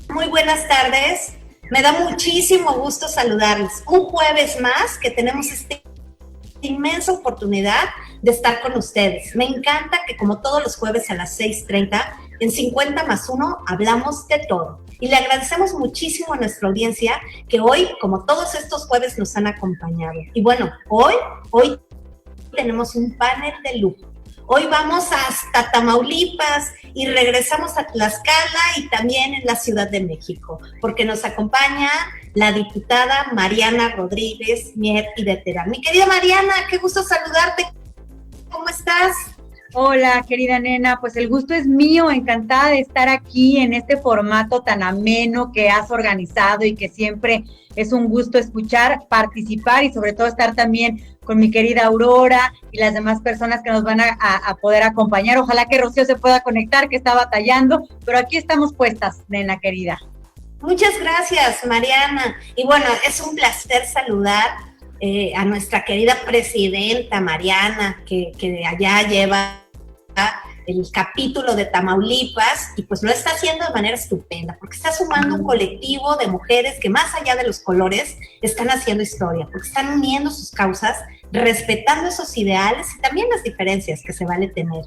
Muy buenas tardes. Me da muchísimo gusto saludarles. Un jueves más que tenemos esta inmensa oportunidad de estar con ustedes. Me encanta que como todos los jueves a las 6:30, en 50+1 hablamos de todo. Y le agradecemos muchísimo a nuestra audiencia que hoy, como todos estos jueves, nos han acompañado. Y bueno, hoy tenemos un panel de lujo. Hoy vamos hasta Tamaulipas y regresamos a Tlaxcala y también en la Ciudad de México, porque nos acompaña la diputada Mariana Rodríguez Mier y de Terán. Mi querida Mariana, qué gusto saludarte. ¿Cómo estás? Hola, querida nena, pues el gusto es mío, encantada de estar aquí en este formato tan ameno que has organizado y que siempre es un gusto escuchar, participar y sobre todo estar también con mi querida Aurora y las demás personas que nos van a poder acompañar. Ojalá que Rocío se pueda conectar, que está batallando, pero aquí estamos puestas, nena querida. Muchas gracias, Mariana. Y bueno, es un placer saludar a nuestra querida presidenta Mariana, que de allá lleva el capítulo de Tamaulipas y pues lo está haciendo de manera estupenda, porque está sumando un colectivo de mujeres que más allá de los colores están haciendo historia, porque están uniendo sus causas, respetando esos ideales y también las diferencias que se vale tener.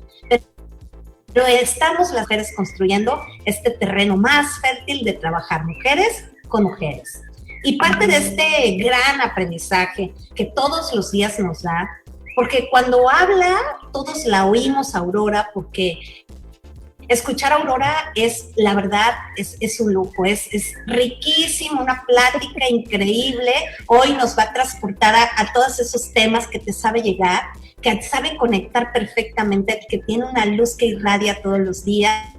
Pero estamos las mujeres construyendo este terreno más fértil de trabajar mujeres con mujeres. Y parte de este gran aprendizaje que todos los días nos da, porque cuando habla, todos la oímos a Aurora, porque escuchar a Aurora es, la verdad, es un lujo, es riquísimo, una plática increíble. Hoy nos va a transportar a todos esos temas que te sabe llegar, que sabe conectar perfectamente, que tiene una luz que irradia todos los días.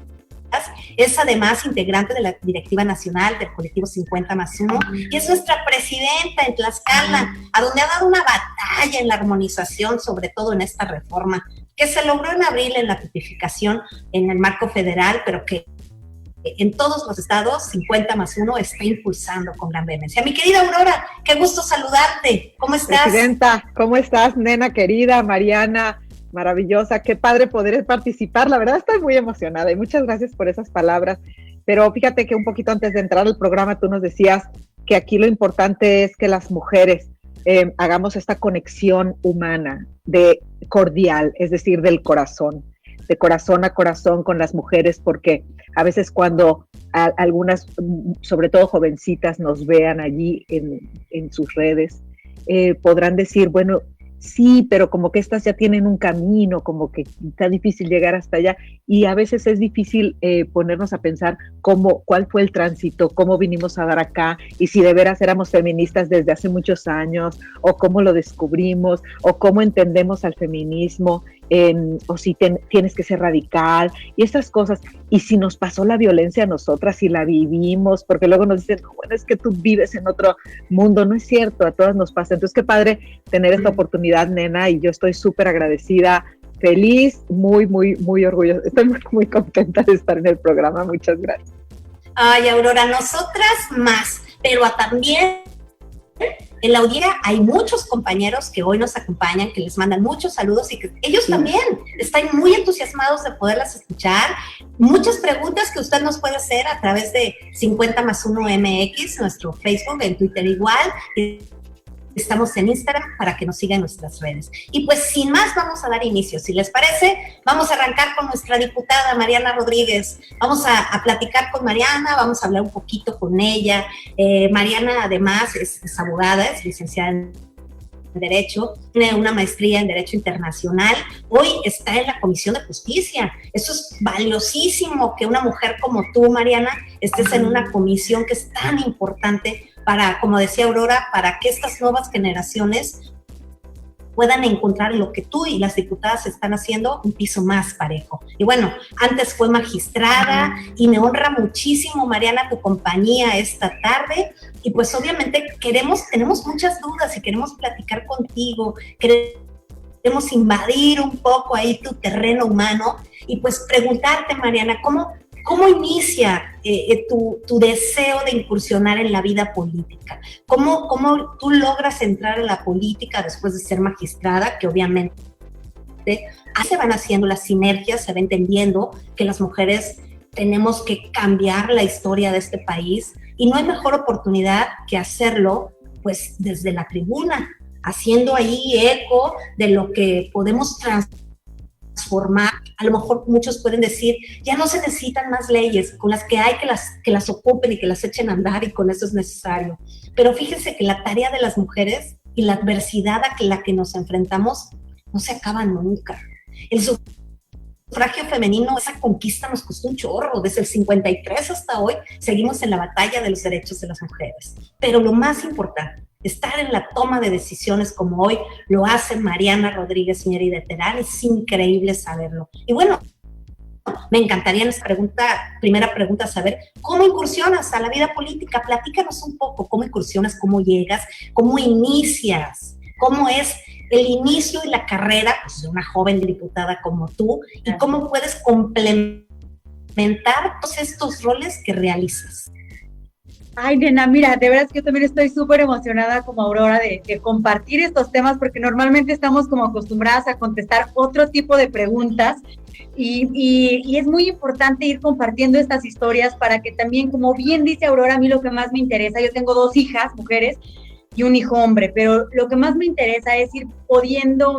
Es además integrante de la directiva nacional del colectivo 50+1 y es nuestra presidenta en Tlaxcala, a donde ha dado una batalla en la armonización, sobre todo en esta reforma, que se logró en abril en la tipificación en el marco federal, pero que en todos los estados 50+1 está impulsando con gran vehemencia. Mi querida Aurora, qué gusto saludarte. ¿Cómo estás? Presidenta, ¿cómo estás, nena querida? Mariana, maravillosa, qué padre poder participar, la verdad estoy muy emocionada y muchas gracias por esas palabras, pero fíjate que un poquito antes de entrar al programa tú nos decías que aquí lo importante es que las mujeres hagamos esta conexión humana, de cordial, es decir, del corazón, de corazón a corazón con las mujeres, porque a veces cuando algunas, sobre todo jovencitas, nos vean allí en sus redes, podrán decir, bueno, sí, pero como que estas ya tienen un camino, como que está difícil llegar hasta allá y a veces es difícil ponernos a pensar cuál fue el tránsito, cómo vinimos a dar acá y si de veras éramos feministas desde hace muchos años o cómo lo descubrimos o cómo entendemos al feminismo o si tienes que ser radical y estas cosas y si nos pasó la violencia a nosotras, si la vivimos, porque luego nos dicen, bueno, es que tú vives en otro mundo, no es cierto, a todas nos pasa, entonces qué padre tener esta oportunidad, nena, y yo estoy súper agradecida, feliz, muy, muy, muy orgullosa, estoy muy, muy contenta de estar en el programa, muchas gracias. Ay, Aurora, nosotras más, pero también en la audiencia hay muchos compañeros que hoy nos acompañan, que les mandan muchos saludos y que ellos también están muy entusiasmados de poderlas escuchar. Muchas preguntas que usted nos puede hacer a través de 50+1 MX, nuestro Facebook, en Twitter igual. Estamos en Instagram para que nos sigan en nuestras redes. Y pues sin más vamos a dar inicio. Si les parece, vamos a arrancar con nuestra diputada Mariana Rodríguez. Vamos a platicar con Mariana, vamos a hablar un poquito con ella. Mariana además es abogada, es licenciada en Derecho, tiene una maestría en Derecho Internacional. Hoy está en la Comisión de Justicia. Eso es valiosísimo que una mujer como tú, Mariana, estés en una comisión que es tan importante para, como decía Aurora, para que estas nuevas generaciones puedan encontrar en lo que tú y las diputadas están haciendo un piso más parejo. Y bueno, antes fue magistrada y me honra muchísimo, Mariana, tu compañía esta tarde. Y pues obviamente tenemos muchas dudas y queremos platicar contigo, queremos invadir un poco ahí tu terreno humano y pues preguntarte, Mariana, ¿cómo inicia tu deseo de incursionar en la vida política? ¿Cómo tú logras entrar en la política después de ser magistrada? Que obviamente se van haciendo las sinergias, se va entendiendo que las mujeres tenemos que cambiar la historia de este país y no hay mejor oportunidad que hacerlo pues desde la tribuna, haciendo ahí eco de lo que podemos transformar. A lo mejor muchos pueden decir, ya no se necesitan más leyes, con las que hay que las ocupen y que las echen a andar y con eso es necesario. Pero fíjense que la tarea de las mujeres y la adversidad a la que nos enfrentamos no se acaba nunca. El sufragio femenino, esa conquista nos costó un chorro, desde el 53 hasta hoy seguimos en la batalla de los derechos de las mujeres. Pero lo más importante, estar en la toma de decisiones como hoy lo hace Mariana Rodríguez Mérida Terán, es increíble saberlo. Y bueno, me encantaría en esta primera pregunta saber cómo incursionas a la vida política. Platícanos un poco cómo incursionas, cómo llegas, cómo inicias, cómo es el inicio y la carrera pues, de una joven diputada como tú y cómo puedes complementar todos estos roles que realizas. Ay, nena, mira, de verdad que yo también estoy súper emocionada como Aurora de compartir estos temas porque normalmente estamos como acostumbradas a contestar otro tipo de preguntas y es muy importante ir compartiendo estas historias para que también, como bien dice Aurora, a mí lo que más me interesa, yo tengo 2 hijas, mujeres, y un hijo hombre, pero lo que más me interesa es ir pudiendo,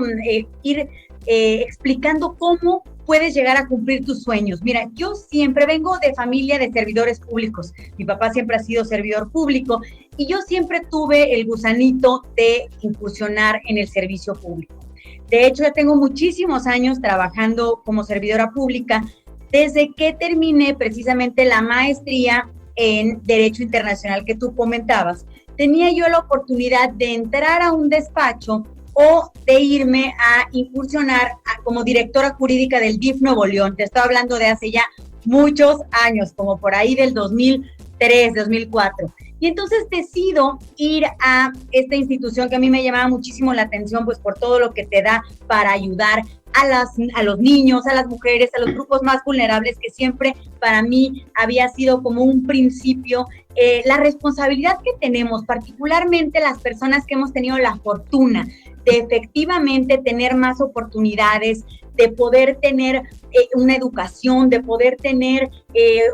explicando cómo puedes llegar a cumplir tus sueños. Mira, yo siempre vengo de familia de servidores públicos. Mi papá siempre ha sido servidor público y yo siempre tuve el gusanito de incursionar en el servicio público. De hecho, ya tengo muchísimos años trabajando como servidora pública desde que terminé precisamente la maestría en Derecho Internacional que tú comentabas. Tenía yo la oportunidad de entrar a un despacho o de irme a incursionar como directora jurídica del DIF Nuevo León. Te estoy hablando de hace ya muchos años, como por ahí del 2003, 2004. Y entonces decido ir a esta institución que a mí me llamaba muchísimo la atención, pues por todo lo que te da para ayudar a los niños, a las mujeres, a los grupos más vulnerables, que siempre para mí había sido como un principio, la responsabilidad que tenemos, particularmente las personas que hemos tenido la fortuna de efectivamente tener más oportunidades, de poder tener una educación, de poder tener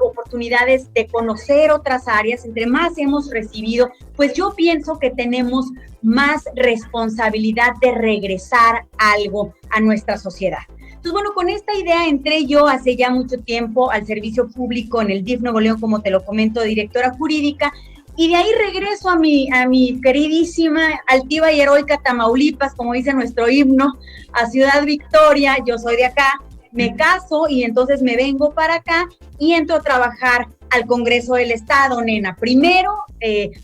oportunidades de conocer otras áreas. Entre más hemos recibido, pues yo pienso que tenemos más responsabilidad de regresar algo a nuestra sociedad. Entonces, bueno, con esta idea entré yo hace ya mucho tiempo al servicio público en el DIF Nuevo León, como te lo comento, directora jurídica, y de ahí regreso a mi queridísima, altiva y heroica Tamaulipas, como dice nuestro himno, a Ciudad Victoria. Yo soy de acá, me caso y entonces me vengo para acá y entro a trabajar al Congreso del Estado, nena. Primero,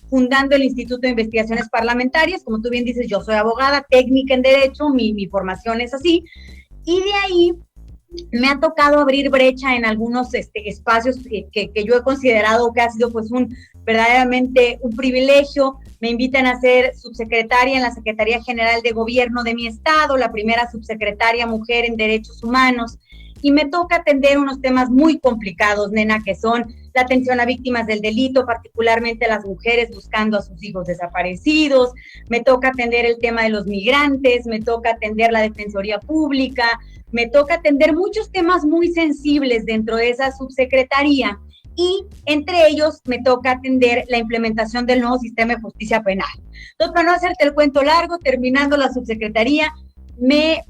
fundando el Instituto de Investigaciones Parlamentarias. Como tú bien dices, yo soy abogada, técnica en Derecho, mi formación es así. Y de ahí me ha tocado abrir brecha en algunos espacios que yo he considerado que ha sido pues verdaderamente un privilegio. Me invitan a ser subsecretaria en la Secretaría General de Gobierno de mi estado, la primera subsecretaria mujer en Derechos Humanos, y me toca atender unos temas muy complicados, nena, que son la atención a víctimas del delito, particularmente a las mujeres buscando a sus hijos desaparecidos. Me toca atender el tema de los migrantes, me toca atender la Defensoría Pública, me toca atender muchos temas muy sensibles dentro de esa subsecretaría, y entre ellos me toca atender la implementación del nuevo sistema de justicia penal. Entonces, para no hacerte el cuento largo, terminando la subsecretaría, me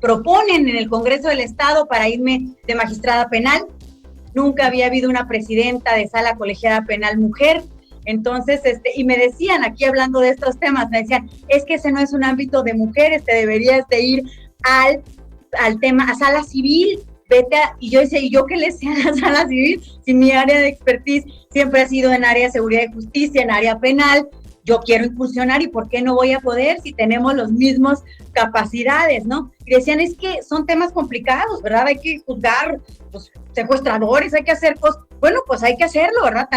proponen en el Congreso del Estado para irme de magistrada penal. Nunca había habido una presidenta de sala colegiada penal mujer. Entonces, y me decían, aquí hablando de estos temas, me decían, es que ese no es un ámbito de mujeres, te deberías de ir al tema, a sala civil, y yo decía, ¿y yo qué le sé a la sala civil? Si mi área de expertise siempre ha sido en área de seguridad y justicia, en área penal, yo quiero incursionar, ¿y por qué no voy a poder si tenemos las mismas capacidades, no? Y decían, es que son temas complicados, ¿verdad? Hay que juzgar pues, secuestradores, hay que hacer cosas. Bueno, pues hay que hacerlo, ¿verdad?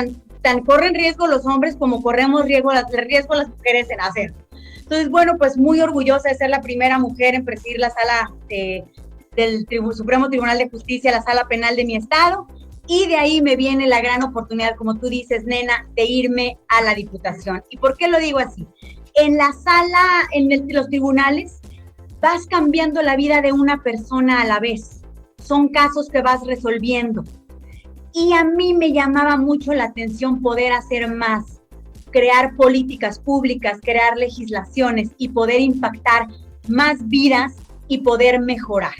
Tan corren riesgo los hombres como corremos riesgo las mujeres en hacerlo. Entonces, bueno, pues muy orgullosa de ser la primera mujer en presidir la sala del Supremo Tribunal de Justicia, la sala penal de mi estado, y de ahí me viene la gran oportunidad, como tú dices, nena, de irme a la Diputación. ¿Y por qué lo digo así? En la sala, los tribunales, vas cambiando la vida de una persona a la vez. Son casos que vas resolviendo. Y a mí me llamaba mucho la atención poder hacer más, crear políticas públicas, crear legislaciones y poder impactar más vidas y poder mejorar.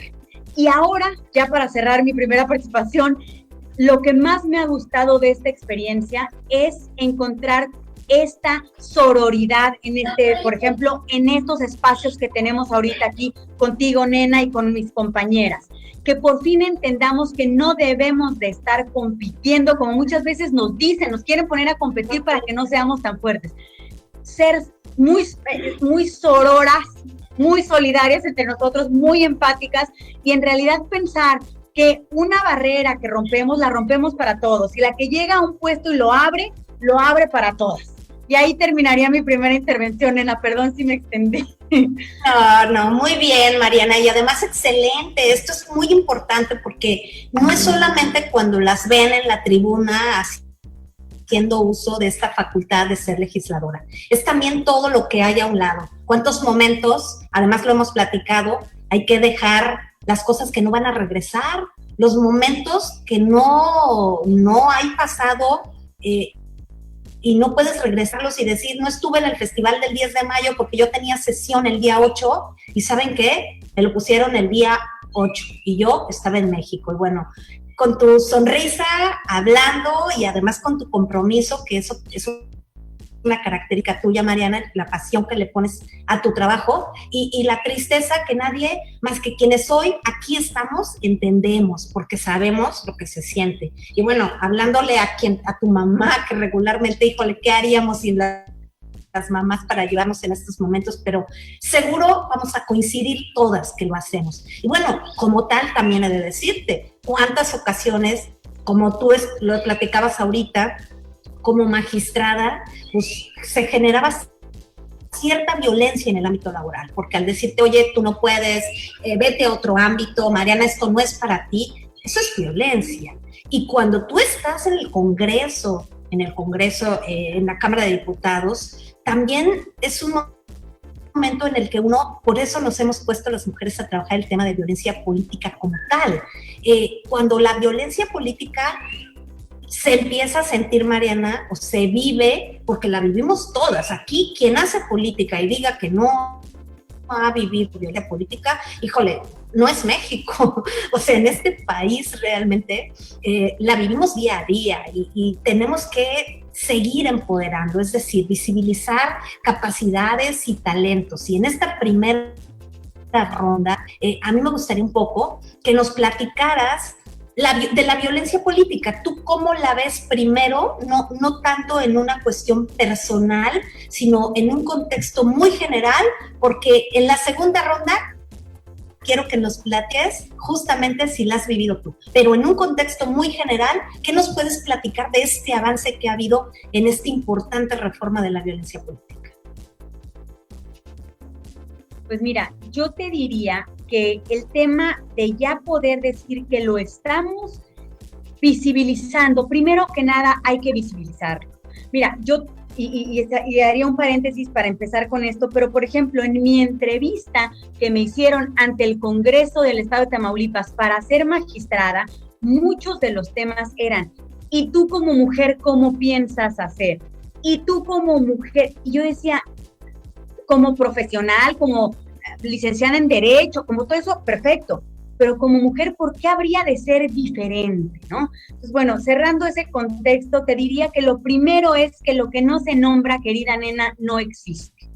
Y ahora, ya para cerrar mi primera participación, lo que más me ha gustado de esta experiencia es encontrar esta sororidad por ejemplo, en estos espacios que tenemos ahorita aquí contigo, Nena, y con mis compañeras. Que por fin entendamos que no debemos de estar compitiendo, como muchas veces nos dicen, nos quieren poner a competir para que no seamos tan fuertes. Ser muy sororas, muy solidarias entre nosotros, muy empáticas, y en realidad pensar que una barrera que rompemos, la rompemos para todos, y la que llega a un puesto y lo abre para todas. Y ahí terminaría mi primera intervención, Nena, perdón si me extendí. No, muy bien, Mariana, y además excelente. Esto es muy importante porque no es solamente cuando las ven en la tribuna haciendo uso de esta facultad de ser legisladora, es también todo lo que hay a un lado. ¿Cuántos momentos, además lo hemos platicado, hay que dejar las cosas que no van a regresar, los momentos que no hay pasado, y no puedes regresarlos y decir, no estuve en el festival del 10 de mayo porque yo tenía sesión el día 8 y ¿saben qué? Me lo pusieron el día 8 y yo estaba en México. Y bueno, con tu sonrisa, hablando y además con tu compromiso, que eso es una característica tuya, Mariana, la pasión que le pones a tu trabajo y la tristeza que nadie más que quienes hoy aquí estamos entendemos, porque sabemos lo que se siente. Y bueno, hablándole a tu mamá, que regularmente, híjole, ¿qué haríamos sin las mamás para ayudarnos en estos momentos? Pero seguro vamos a coincidir todas que lo hacemos. Y bueno, como tal, también he de decirte, cuántas ocasiones, como tú lo platicabas ahorita, como magistrada, pues se generaba cierta violencia en el ámbito laboral, porque al decirte, oye, tú no puedes, vete a otro ámbito, Mariana, esto no es para ti, eso es violencia. Y cuando tú estás en el Congreso, en la Cámara de Diputados, también es un momento en el que por eso nos hemos puesto las mujeres a trabajar el tema de violencia política como tal. Cuando la violencia política se empieza a sentir, Mariana, o se vive, porque la vivimos todas. Aquí, quien hace política y diga que no va a vivir violencia política, híjole, no es México. O sea, en este país realmente la vivimos día a día y tenemos que seguir empoderando, es decir, visibilizar capacidades y talentos. Y en esta primera ronda, a mí me gustaría un poco que nos platicaras de la violencia política. ¿Tú cómo la ves primero? No tanto en una cuestión personal, sino en un contexto muy general, porque en la segunda ronda quiero que nos platiques justamente si la has vivido tú. Pero en un contexto muy general, ¿qué nos puedes platicar de este avance que ha habido en esta importante reforma de la violencia política? Pues mira, yo te diría que el tema de ya poder decir que lo estamos visibilizando, primero que nada hay que visibilizarlo. Mira, yo y haría un paréntesis para empezar con esto, pero por ejemplo, en mi entrevista que me hicieron ante el Congreso del Estado de Tamaulipas para ser magistrada, muchos de los temas eran, ¿y tú como mujer cómo piensas hacer? ¿Y tú como mujer? Y yo decía, como profesional, como licenciada en Derecho, como todo eso, perfecto, pero como mujer, ¿por qué habría de ser diferente, no? Entonces, bueno, cerrando ese contexto, te diría que lo primero es que lo que no se nombra, querida nena, no existe.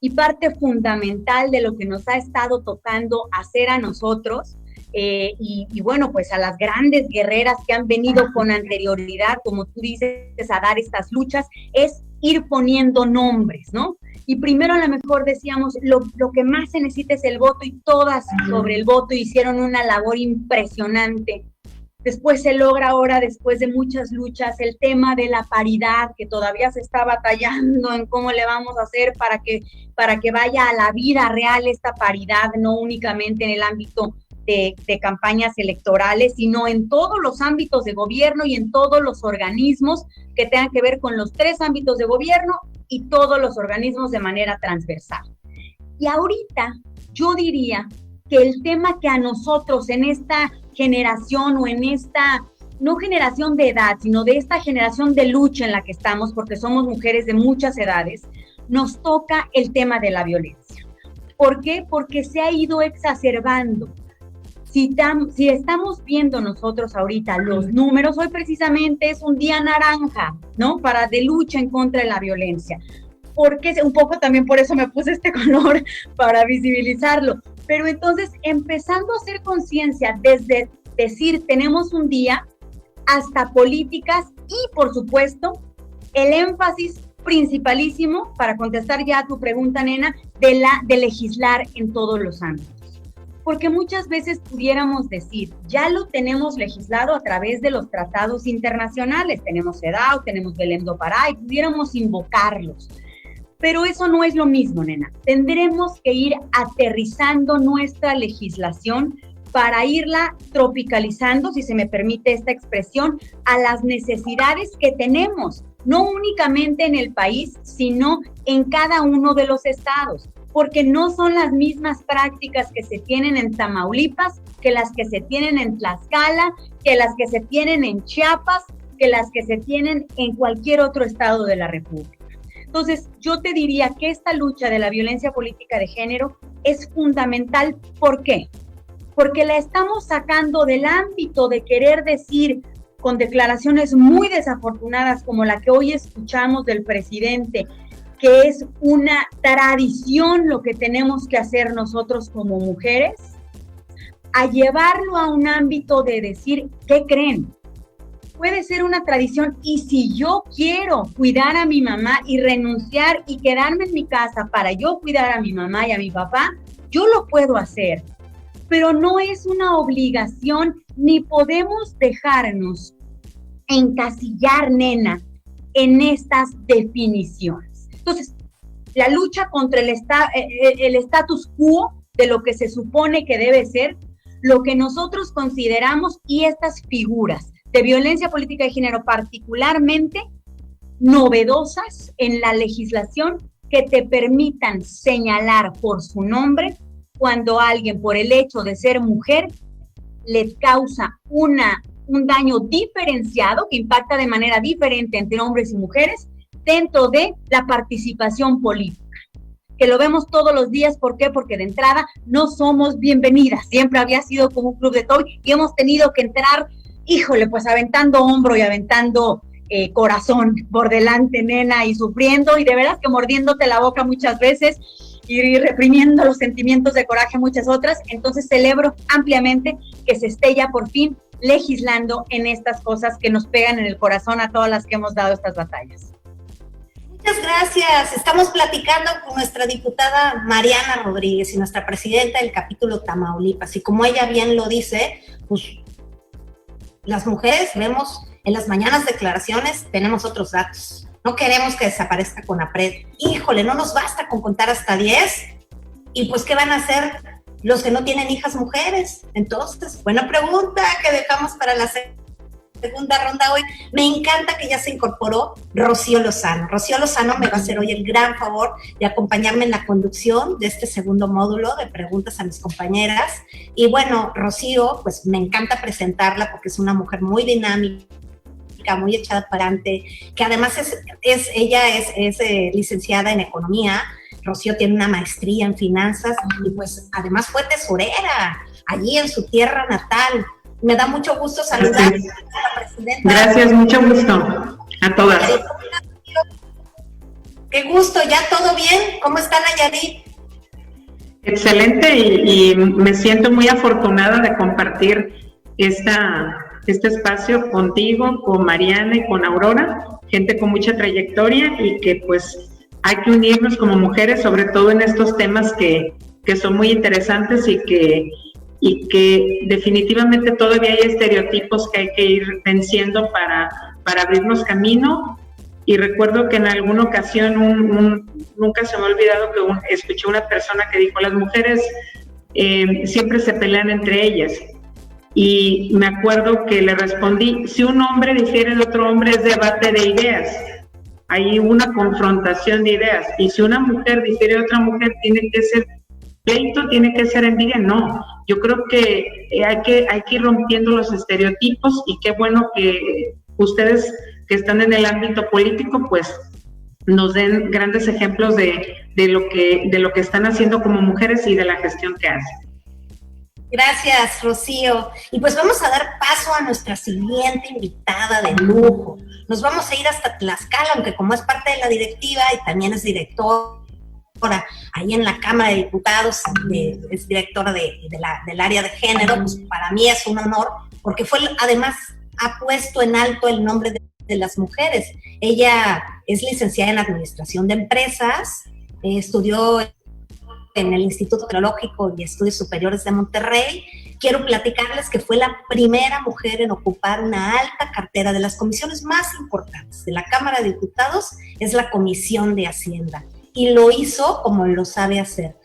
Y parte fundamental de lo que nos ha estado tocando hacer a nosotros, y bueno, pues a las grandes guerreras que han venido con anterioridad, como tú dices, a dar estas luchas, es ir poniendo nombres, ¿no? Y primero a lo mejor decíamos, lo que más se necesita es el voto, y todas sobre el voto hicieron una labor impresionante. Después se logra ahora, después de muchas luchas, el tema de la paridad, que todavía se está batallando en cómo le vamos a hacer para que vaya a la vida real esta paridad, no únicamente en el ámbito de campañas electorales, sino en todos los ámbitos de gobierno y en todos los organismos que tengan que ver con los 3 ámbitos de gobierno y todos los organismos de manera transversal. Y ahorita yo diría que el tema que a nosotros en esta generación o en esta no generación de edad, sino de esta generación de lucha en la que estamos, porque somos mujeres de muchas edades, nos toca el tema de la violencia. ¿Por qué? Porque se ha ido exacerbando. Si estamos viendo nosotros ahorita los números, hoy precisamente es un día naranja, ¿no? De lucha en contra de la violencia. Porque un poco también por eso me puse este color, para visibilizarlo. Pero entonces, empezando a hacer conciencia desde decir, tenemos un día, hasta políticas y, por supuesto, el énfasis principalísimo, para contestar ya a tu pregunta, nena, de legislar en todos los ámbitos. Porque muchas veces pudiéramos decir, ya lo tenemos legislado a través de los tratados internacionales, tenemos CEDAW, tenemos Belém do Pará, y pudiéramos invocarlos. Pero eso no es lo mismo, nena. Tendremos que ir aterrizando nuestra legislación para irla tropicalizando, si se me permite esta expresión, a las necesidades que tenemos, no únicamente en el país, sino en cada uno de los estados, porque no son las mismas prácticas que se tienen en Tamaulipas, que las que se tienen en Tlaxcala, que las que se tienen en Chiapas, que las que se tienen en cualquier otro estado de la República. Entonces, yo te diría que esta lucha de la violencia política de género es fundamental. ¿Por qué? Porque la estamos sacando del ámbito de querer decir con declaraciones muy desafortunadas como la que hoy escuchamos del presidente, que es una tradición lo que tenemos que hacer nosotros como mujeres, a llevarlo a un ámbito de decir, ¿qué creen? Puede ser una tradición, y si yo quiero cuidar a mi mamá y renunciar y quedarme en mi casa para yo cuidar a mi mamá y a mi papá, yo lo puedo hacer. Pero no es una obligación, ni podemos dejarnos encasillar, nena, en estas definiciones. Entonces, la lucha contra el status quo de lo que se supone que debe ser, lo que nosotros consideramos, y estas figuras de violencia política de género particularmente novedosas en la legislación, que te permitan señalar por su nombre cuando alguien, por el hecho de ser mujer, le causa un daño diferenciado que impacta de manera diferente entre hombres y mujeres dentro de la participación política, que lo vemos todos los días. ¿Por qué? Porque de entrada no somos bienvenidas, siempre había sido como un club de toy y hemos tenido que entrar, híjole, pues aventando hombro y aventando corazón por delante, nena, y sufriendo, y de veras que mordiéndote la boca muchas veces, y reprimiendo los sentimientos de coraje muchas otras. Entonces celebro ampliamente que se esté ya por fin legislando en estas cosas que nos pegan en el corazón a todas las que hemos dado estas batallas. Muchas gracias. Estamos platicando con nuestra diputada Mariana Rodríguez y nuestra presidenta del capítulo Tamaulipas, y como ella bien lo dice, pues las mujeres vemos en las mañanas declaraciones, tenemos otros datos. No queremos que desaparezca CONAPRED. Híjole, no nos basta con contar hasta 10. Y pues, ¿qué van a hacer los que no tienen hijas mujeres? Entonces, buena pregunta que dejamos para la segunda ronda hoy. Me encanta que ya se incorporó Rocío Lozano. Rocío Lozano me va a hacer hoy el gran favor de acompañarme en la conducción de este segundo módulo de preguntas a mis compañeras. Y bueno, Rocío, pues me encanta presentarla porque es una mujer muy dinámica, muy echada para adelante, que además ella es licenciada en economía. Rocío tiene una maestría en finanzas y pues además fue tesorera allí en su tierra natal. Me da mucho gusto saludar a la presidenta. Gracias, mucho gusto a todas. Qué gusto, ¿ya todo bien? ¿Cómo está Nayarit? Excelente, y me siento muy afortunada de compartir este espacio contigo, con Mariana y con Aurora, gente con mucha trayectoria, y que pues hay que unirnos como mujeres, sobre todo en estos temas que son muy interesantes y que definitivamente todavía hay estereotipos que hay que ir venciendo para abrirnos camino. Y recuerdo que en alguna ocasión, nunca se me ha olvidado que escuché una persona que dijo, las mujeres siempre se pelean entre ellas. Y me acuerdo que le respondí, si un hombre difiere de otro hombre es debate de ideas, hay una confrontación de ideas, y si una mujer difiere de otra mujer tiene que ser pleito tiene que ser envidia, no. Yo creo que hay que ir rompiendo los estereotipos, y qué bueno que ustedes que están en el ámbito político, pues nos den grandes ejemplos de lo que están haciendo como mujeres y de la gestión que hacen. Gracias, Rocío. Y pues vamos a dar paso a nuestra siguiente invitada de lujo. Nos vamos a ir hasta Tlaxcala, aunque como es parte de la directiva y también es directora ahí en la Cámara de Diputados, es directora del área de género, pues para mí es un honor, porque además ha puesto en alto el nombre de las mujeres. Ella es licenciada en Administración de Empresas, estudió en el Instituto Tecnológico y Estudios Superiores de Monterrey. Quiero platicarles que fue la primera mujer en ocupar una alta cartera de las comisiones más importantes de la Cámara de Diputados, es la Comisión de Hacienda, y lo hizo como lo sabe hacer.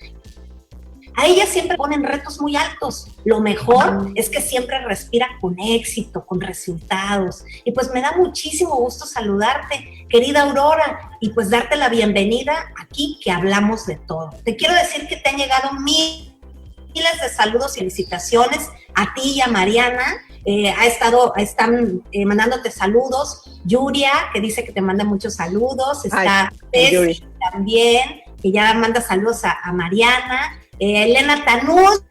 A ella siempre ponen retos muy altos. Lo mejor es que siempre respira con éxito, con resultados. Y pues me da muchísimo gusto saludarte, querida Aurora, y pues darte la bienvenida aquí que hablamos de todo. Te quiero decir que te han llegado miles de saludos y felicitaciones a ti y a Mariana. Están mandándote saludos. Yuria, que dice que te manda muchos saludos. Está Tess también, que ya manda saludos a Mariana. Elena Tanús,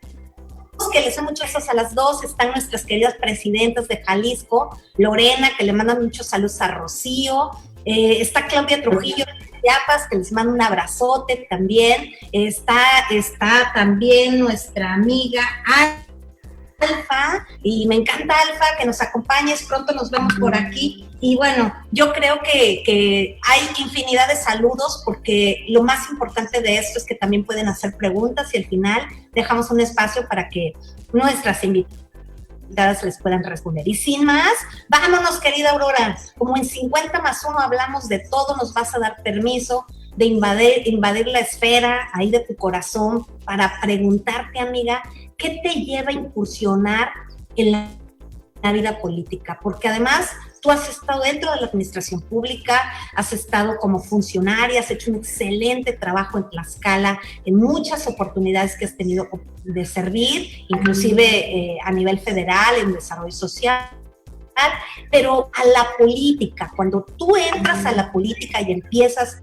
que les doy muchos besos a las dos. Están nuestras queridas presidentas de Jalisco, Lorena, que le manda muchos saludos a Rocío. Está Claudia Trujillo de Chiapas, que les manda un abrazote también. Está también nuestra amiga Alfa, y me encanta Alfa, que nos acompañes, pronto nos vemos por aquí. Y bueno, yo creo que hay infinidad de saludos, porque lo más importante de esto es que también pueden hacer preguntas, y al final dejamos un espacio para que nuestras invitadas les puedan responder. Y sin más, vámonos, querida Aurora. Como en 50 más 1 hablamos de todo, nos vas a dar permiso de invadir la esfera ahí de tu corazón para preguntarte, amiga, ¿qué te lleva a incursionar en la vida política? Porque además tú has estado dentro de la administración pública, has estado como funcionaria, has hecho un excelente trabajo en Tlaxcala, en muchas oportunidades que has tenido de servir, inclusive a nivel federal, en desarrollo social. Pero a la política, cuando tú entras a la política y empiezas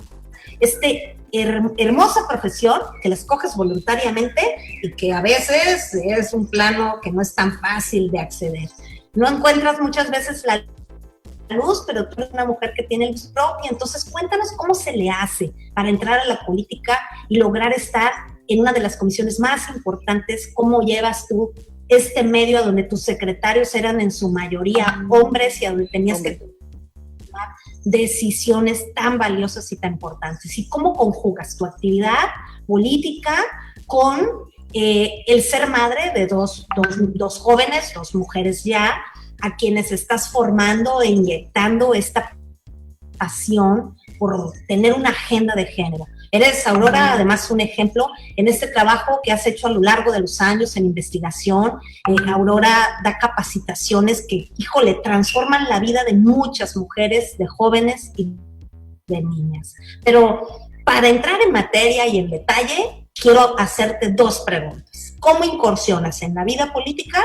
hermosa profesión que la escoges voluntariamente y que a veces es un plano que no es tan fácil de acceder. No encuentras muchas veces la luz, pero tú eres una mujer que tiene luz propia. Entonces cuéntanos cómo se le hace para entrar a la política y lograr estar en una de las comisiones más importantes. ¿Cómo llevas tú este medio a donde tus secretarios eran en su mayoría hombres y a donde tenías que tomar decisiones tan valiosas y tan importantes? ¿Y cómo conjugas tu actividad política con el ser madre de dos jóvenes, dos mujeres ya, a quienes estás formando e inyectando esta pasión por tener una agenda de género? Eres, Aurora, además un ejemplo en este trabajo que has hecho a lo largo de los años en investigación. Aurora da capacitaciones que, híjole, transforman la vida de muchas mujeres, de jóvenes y de niñas. Pero para entrar en materia y en detalle, quiero hacerte dos preguntas. ¿Cómo incursionas en la vida política?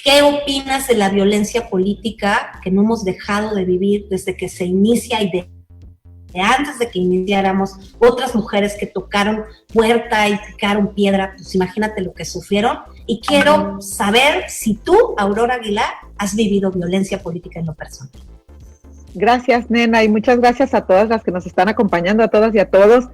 ¿Qué opinas de la violencia política que no hemos dejado de vivir desde que se inicia y de antes de que iniciáramos? Otras mujeres que tocaron puerta y picaron piedra, pues imagínate lo que sufrieron. Y quiero saber si tú, Aurora Aguilar, has vivido violencia política en lo personal. Gracias, nena, y muchas gracias a todas las que nos están acompañando, a todas y a todos.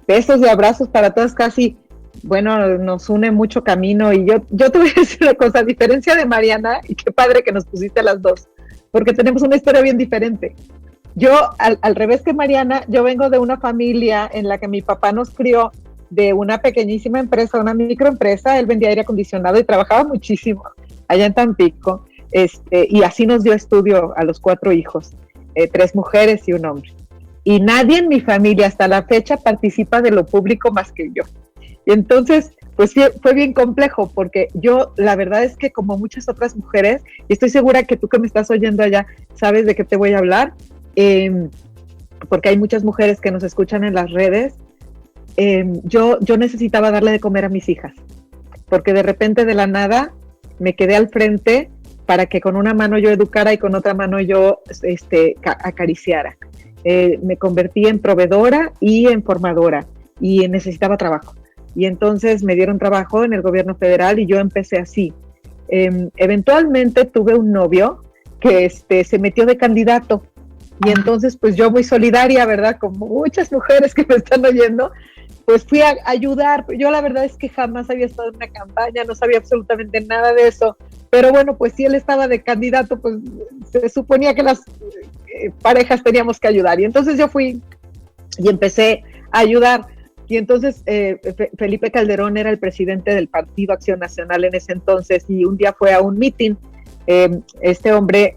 Besos y abrazos para todas. Casi, bueno, nos une mucho camino. Y yo te voy a decir una cosa, a diferencia de Mariana, y qué padre que nos pusiste a las dos, porque tenemos una historia bien diferente. Yo, al revés que Mariana, yo vengo de una familia en la que mi papá nos crió de una pequeñísima empresa, una microempresa. Él vendía aire acondicionado y trabajaba muchísimo allá en Tampico, y así nos dio estudio a los 4 hijos, 3 mujeres y un hombre. Y nadie en mi familia hasta la fecha participa de lo público más que yo. Y entonces, pues fue bien complejo, porque yo, la verdad es que como muchas otras mujeres, y estoy segura que tú que me estás oyendo allá, sabes de qué te voy a hablar, porque hay muchas mujeres que nos escuchan en las redes, yo necesitaba darle de comer a mis hijas, porque de repente de la nada me quedé al frente para que con una mano yo educara y con otra mano yo acariciara. Me convertí en proveedora y en formadora y necesitaba trabajo. Y entonces me dieron trabajo en el gobierno federal y yo empecé así. Eventualmente tuve un novio que se metió de candidato y entonces pues yo muy solidaria, ¿verdad? Como muchas mujeres que me están oyendo, pues fui a ayudar. Yo la verdad es que jamás había estado en una campaña, no sabía absolutamente nada de eso, pero bueno, pues si él estaba de candidato, pues se suponía que las parejas teníamos que ayudar. Y entonces yo fui y empecé a ayudar. Y entonces Felipe Calderón era el presidente del Partido Acción Nacional en ese entonces y un día fue a un meeting. Este hombre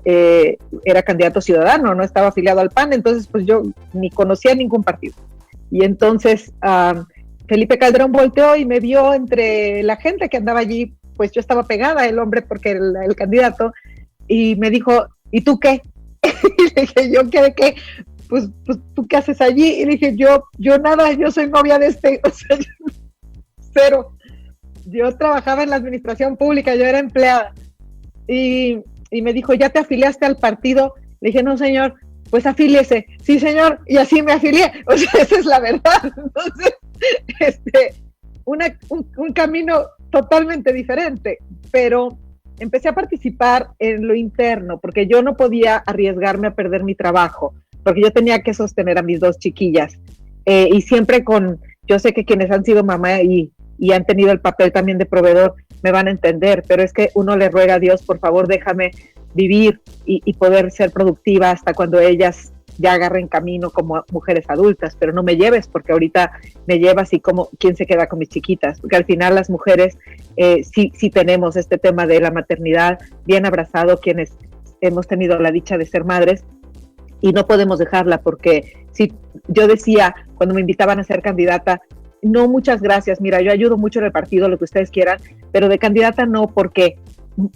era candidato ciudadano, no estaba afiliado al PAN, entonces pues yo ni conocía ningún partido. Y entonces Felipe Calderón volteó y me vio entre la gente que andaba allí, pues yo estaba pegada el hombre porque era el candidato, y me dijo, ¿y tú qué? Y le dije, ¿yo qué de qué? Pues ¿tú qué haces allí? Y le dije, yo nada, yo soy novia de o sea, cero. Yo trabajaba en la administración pública, yo era empleada. Y me dijo, ¿ya te afiliaste al partido? Le dije, no, señor, pues afíliese. Sí, señor, y así me afilié. O sea, esa es la verdad. Entonces, un camino totalmente diferente, pero empecé a participar en lo interno, porque yo no podía arriesgarme a perder mi trabajo, porque yo tenía que sostener a mis dos chiquillas, y siempre yo sé que quienes han sido mamá y han tenido el papel también de proveedor me van a entender, pero es que uno le ruega a Dios, por favor, déjame vivir y poder ser productiva hasta cuando ellas ya agarren camino como mujeres adultas, pero no me lleves, porque ahorita me llevas y como quién se queda con mis chiquitas, porque al final las mujeres sí tenemos este tema de la maternidad bien abrazado, quienes hemos tenido la dicha de ser madres, y no podemos dejarla, porque si yo decía cuando me invitaban a ser candidata, no, muchas gracias, mira, yo ayudo mucho en el partido, lo que ustedes quieran, pero de candidata no, porque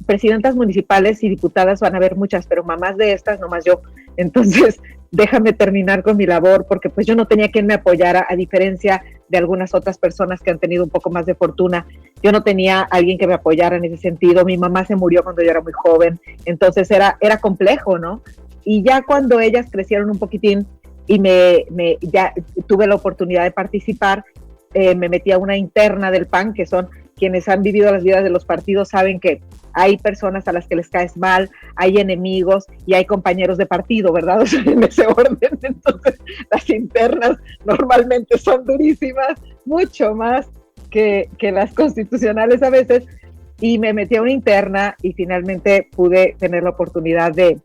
presidentas municipales y diputadas van a haber muchas, pero mamás de estas, nomás yo. Entonces, déjame terminar con mi labor, porque pues yo no tenía quien me apoyara, a diferencia de algunas otras personas que han tenido un poco más de fortuna. Yo no tenía alguien que me apoyara en ese sentido. Mi mamá se murió cuando yo era muy joven, entonces era complejo, ¿no? Y ya cuando ellas crecieron un poquitín y ya tuve la oportunidad de participar, me metí a una interna del PAN, que son quienes han vivido las vidas de los partidos, saben que hay personas a las que les caes mal, hay enemigos y hay compañeros de partido, ¿verdad? O sea, en ese orden. Entonces, las internas normalmente son durísimas, mucho más que las constitucionales a veces, y me metí a una interna y finalmente pude tener la oportunidad de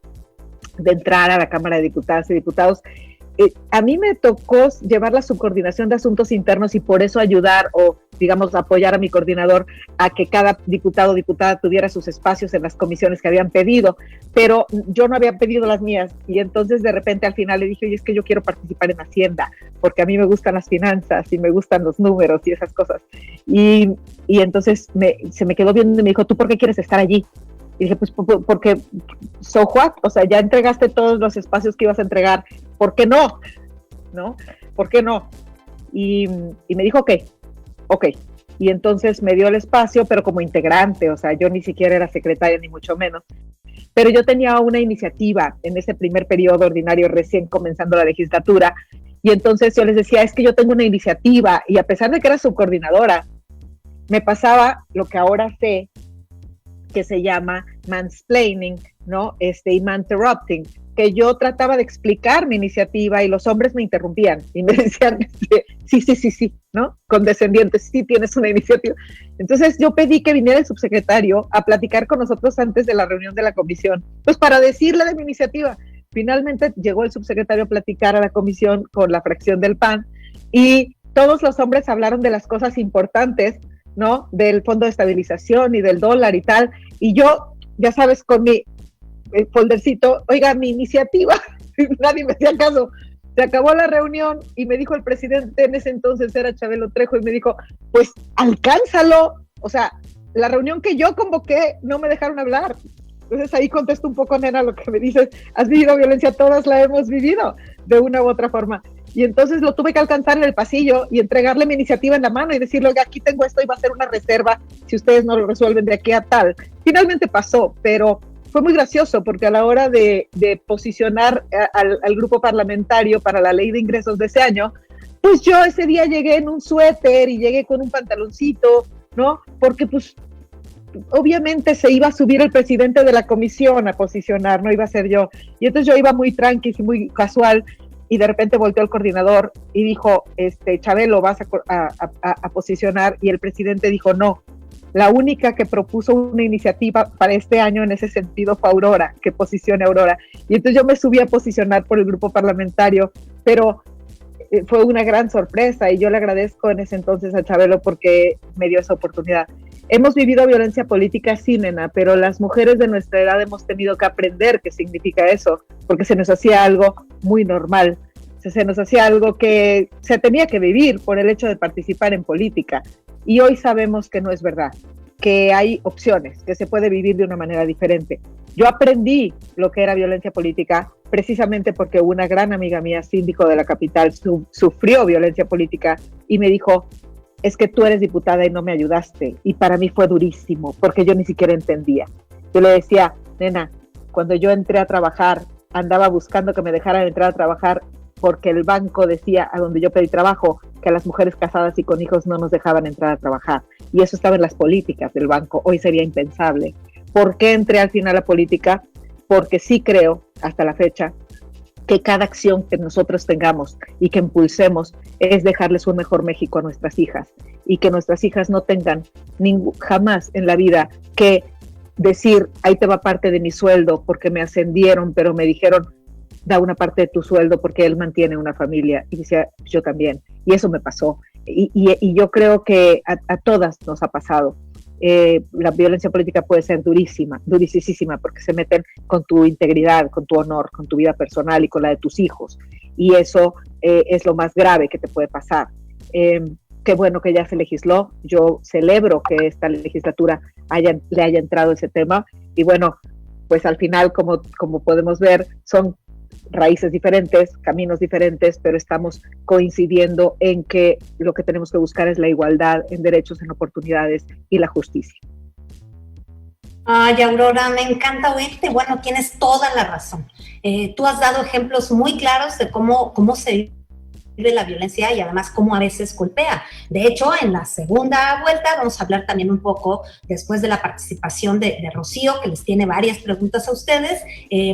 entrar a la Cámara de Diputadas y Diputados. A mí me tocó llevar la subcoordinación de asuntos internos y por eso ayudar o, digamos, apoyar a mi coordinador a que cada diputado o diputada tuviera sus espacios en las comisiones que habían pedido, pero yo no había pedido las mías, y entonces de repente al final le dije, oye, es que yo quiero participar en Hacienda, porque a mí me gustan las finanzas y me gustan los números y esas cosas, y entonces se me quedó viendo y me dijo, ¿tú por qué quieres estar allí? Y dije, pues porque, so what? O sea, ya entregaste todos los espacios que ibas a entregar, ¿por qué no? ¿No? ¿Por qué no? Y me dijo, ok. Y entonces me dio el espacio, pero como integrante, o sea, yo ni siquiera era secretaria, ni mucho menos. Pero yo tenía una iniciativa en ese primer periodo ordinario, recién comenzando la legislatura, y entonces yo les decía, es que yo tengo una iniciativa, y a pesar de que era subcoordinadora, me pasaba lo que ahora sé, que se llama mansplaining, ¿no? Y manterrupting, que yo trataba de explicar mi iniciativa y los hombres me interrumpían y me decían, sí, ¿no? Condescendientes, sí tienes una iniciativa. Entonces yo pedí que viniera el subsecretario a platicar con nosotros antes de la reunión de la comisión, pues para decirle de mi iniciativa. Finalmente llegó el subsecretario a platicar a la comisión con la fracción del PAN y todos los hombres hablaron de las cosas importantes, ¿no? Del Fondo de Estabilización y del dólar y tal, y yo, ya sabes, con mi foldercito, oiga, mi iniciativa, nadie me hacía caso. Se acabó la reunión y me dijo el presidente, en ese entonces era Chabelo Trejo, y me dijo, pues alcánzalo, o sea, la reunión que yo convoqué no me dejaron hablar, Entonces ahí contesto un poco, nena, lo que me dices, has vivido violencia, todas la hemos vivido de una u otra forma. Y entonces lo tuve que alcanzar en el pasillo y entregarle mi iniciativa en la mano y decirle, oiga, aquí tengo esto y va a ser una reserva si ustedes no lo resuelven de aquí a tal. Finalmente pasó, pero fue muy gracioso porque a la hora de posicionar al grupo parlamentario para la ley de ingresos de ese año, pues yo ese día llegué en un suéter y llegué con un pantaloncito, ¿no? Porque pues obviamente se iba a subir el presidente de la comisión a posicionar, no iba a ser yo. Y entonces yo iba muy tranqui y muy casual y de repente volteó el coordinador y dijo, Chabelo, vas a posicionar, y el presidente dijo, no, la única que propuso una iniciativa para este año en ese sentido fue Aurora, que posicione a Aurora. Y entonces yo me subí a posicionar por el grupo parlamentario, pero fue una gran sorpresa y yo le agradezco en ese entonces a Chabelo porque me dio esa oportunidad. Hemos vivido violencia política, sí, nena, pero las mujeres de nuestra edad hemos tenido que aprender qué significa eso, porque se nos hacía algo muy normal, se nos hacía algo que se tenía que vivir por el hecho de participar en política. Y hoy sabemos que no es verdad, que hay opciones, que se puede vivir de una manera diferente. Yo aprendí lo que era violencia política precisamente porque una gran amiga mía, síndico de la capital, sufrió violencia política y me dijo, es que tú eres diputada y no me ayudaste. Y para mí fue durísimo porque yo ni siquiera entendía. Yo le decía, nena, cuando yo entré a trabajar, andaba buscando que me dejaran entrar a trabajar porque el banco decía, a donde yo pedí trabajo, que a las mujeres casadas y con hijos no nos dejaban entrar a trabajar. Y eso estaba en las políticas del banco. Hoy sería impensable. ¿Por qué entré al final a política? Porque sí creo, hasta la fecha, que cada acción que nosotros tengamos y que impulsemos es dejarles un mejor México a nuestras hijas y que nuestras hijas no tengan jamás en la vida que decir, ahí te va parte de mi sueldo porque me ascendieron, pero me dijeron, da una parte de tu sueldo porque él mantiene una familia. Y decía, yo también. Y eso me pasó. Y yo creo que a todas nos ha pasado. La violencia política puede ser durísima, durísima, porque se meten con tu integridad, con tu honor, con tu vida personal y con la de tus hijos. Y eso es lo más grave que te puede pasar. Qué bueno que ya se legisló. Yo celebro que esta legislatura le haya entrado ese tema. Y bueno, pues al final, como podemos ver, son raíces diferentes, caminos diferentes, pero estamos coincidiendo en que lo que tenemos que buscar es la igualdad en derechos, en oportunidades y la justicia. Ay, Aurora, me encanta oírte. Bueno, tienes toda la razón. Tú has dado ejemplos muy claros de cómo se vive la violencia y además cómo a veces golpea. De hecho, en la segunda vuelta vamos a hablar también un poco, después de la participación de Rocío, que les tiene varias preguntas a ustedes,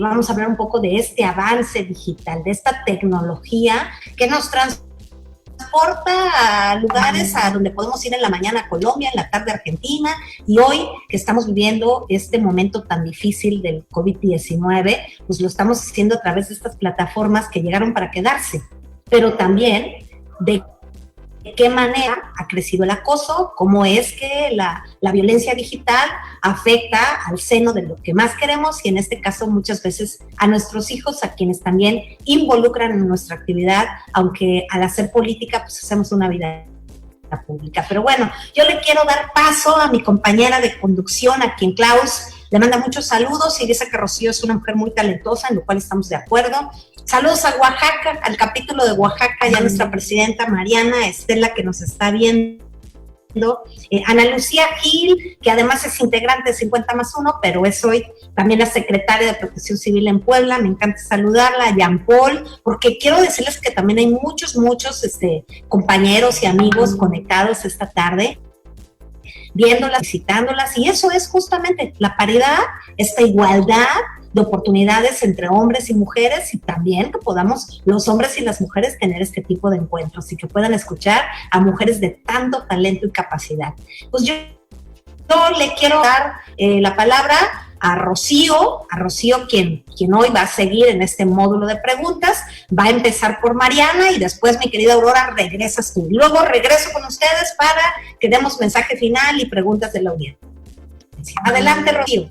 vamos a hablar un poco de este avance digital, de esta tecnología que nos transporta a lugares a donde podemos ir en la mañana a Colombia, en la tarde a Argentina, y hoy que estamos viviendo este momento tan difícil del COVID-19, pues lo estamos haciendo a través de estas plataformas que llegaron para quedarse, pero también de qué manera ha crecido el acoso, cómo es que la violencia digital afecta al seno de lo que más queremos y en este caso muchas veces a nuestros hijos, a quienes también involucran en nuestra actividad, aunque al hacer política pues hacemos una vida pública. Pero bueno, yo le quiero dar paso a mi compañera de conducción, a quien Klaus le manda muchos saludos y dice que Rocío es una mujer muy talentosa, en lo cual estamos de acuerdo. Saludos a Oaxaca, al capítulo de Oaxaca, ya nuestra presidenta Mariana Estela, que nos está viendo. Ana Lucía Gil, que además es integrante de 50+1, pero es hoy también la secretaria de Protección Civil en Puebla. Me encanta saludarla. A Jean Paul, porque quiero decirles que también hay muchos compañeros y amigos conectados esta tarde, viéndolas, visitándolas, y eso es justamente la paridad, esta igualdad de oportunidades entre hombres y mujeres, y también que podamos los hombres y las mujeres tener este tipo de encuentros y que puedan escuchar a mujeres de tanto talento y capacidad. Pues yo le quiero dar la palabra a Rocío, quien hoy va a seguir en este módulo de preguntas. Va a empezar por Mariana y después, mi querida Aurora, regresas tú. Luego regreso con ustedes para que demos mensaje final y preguntas de la audiencia. Adelante, Rocío.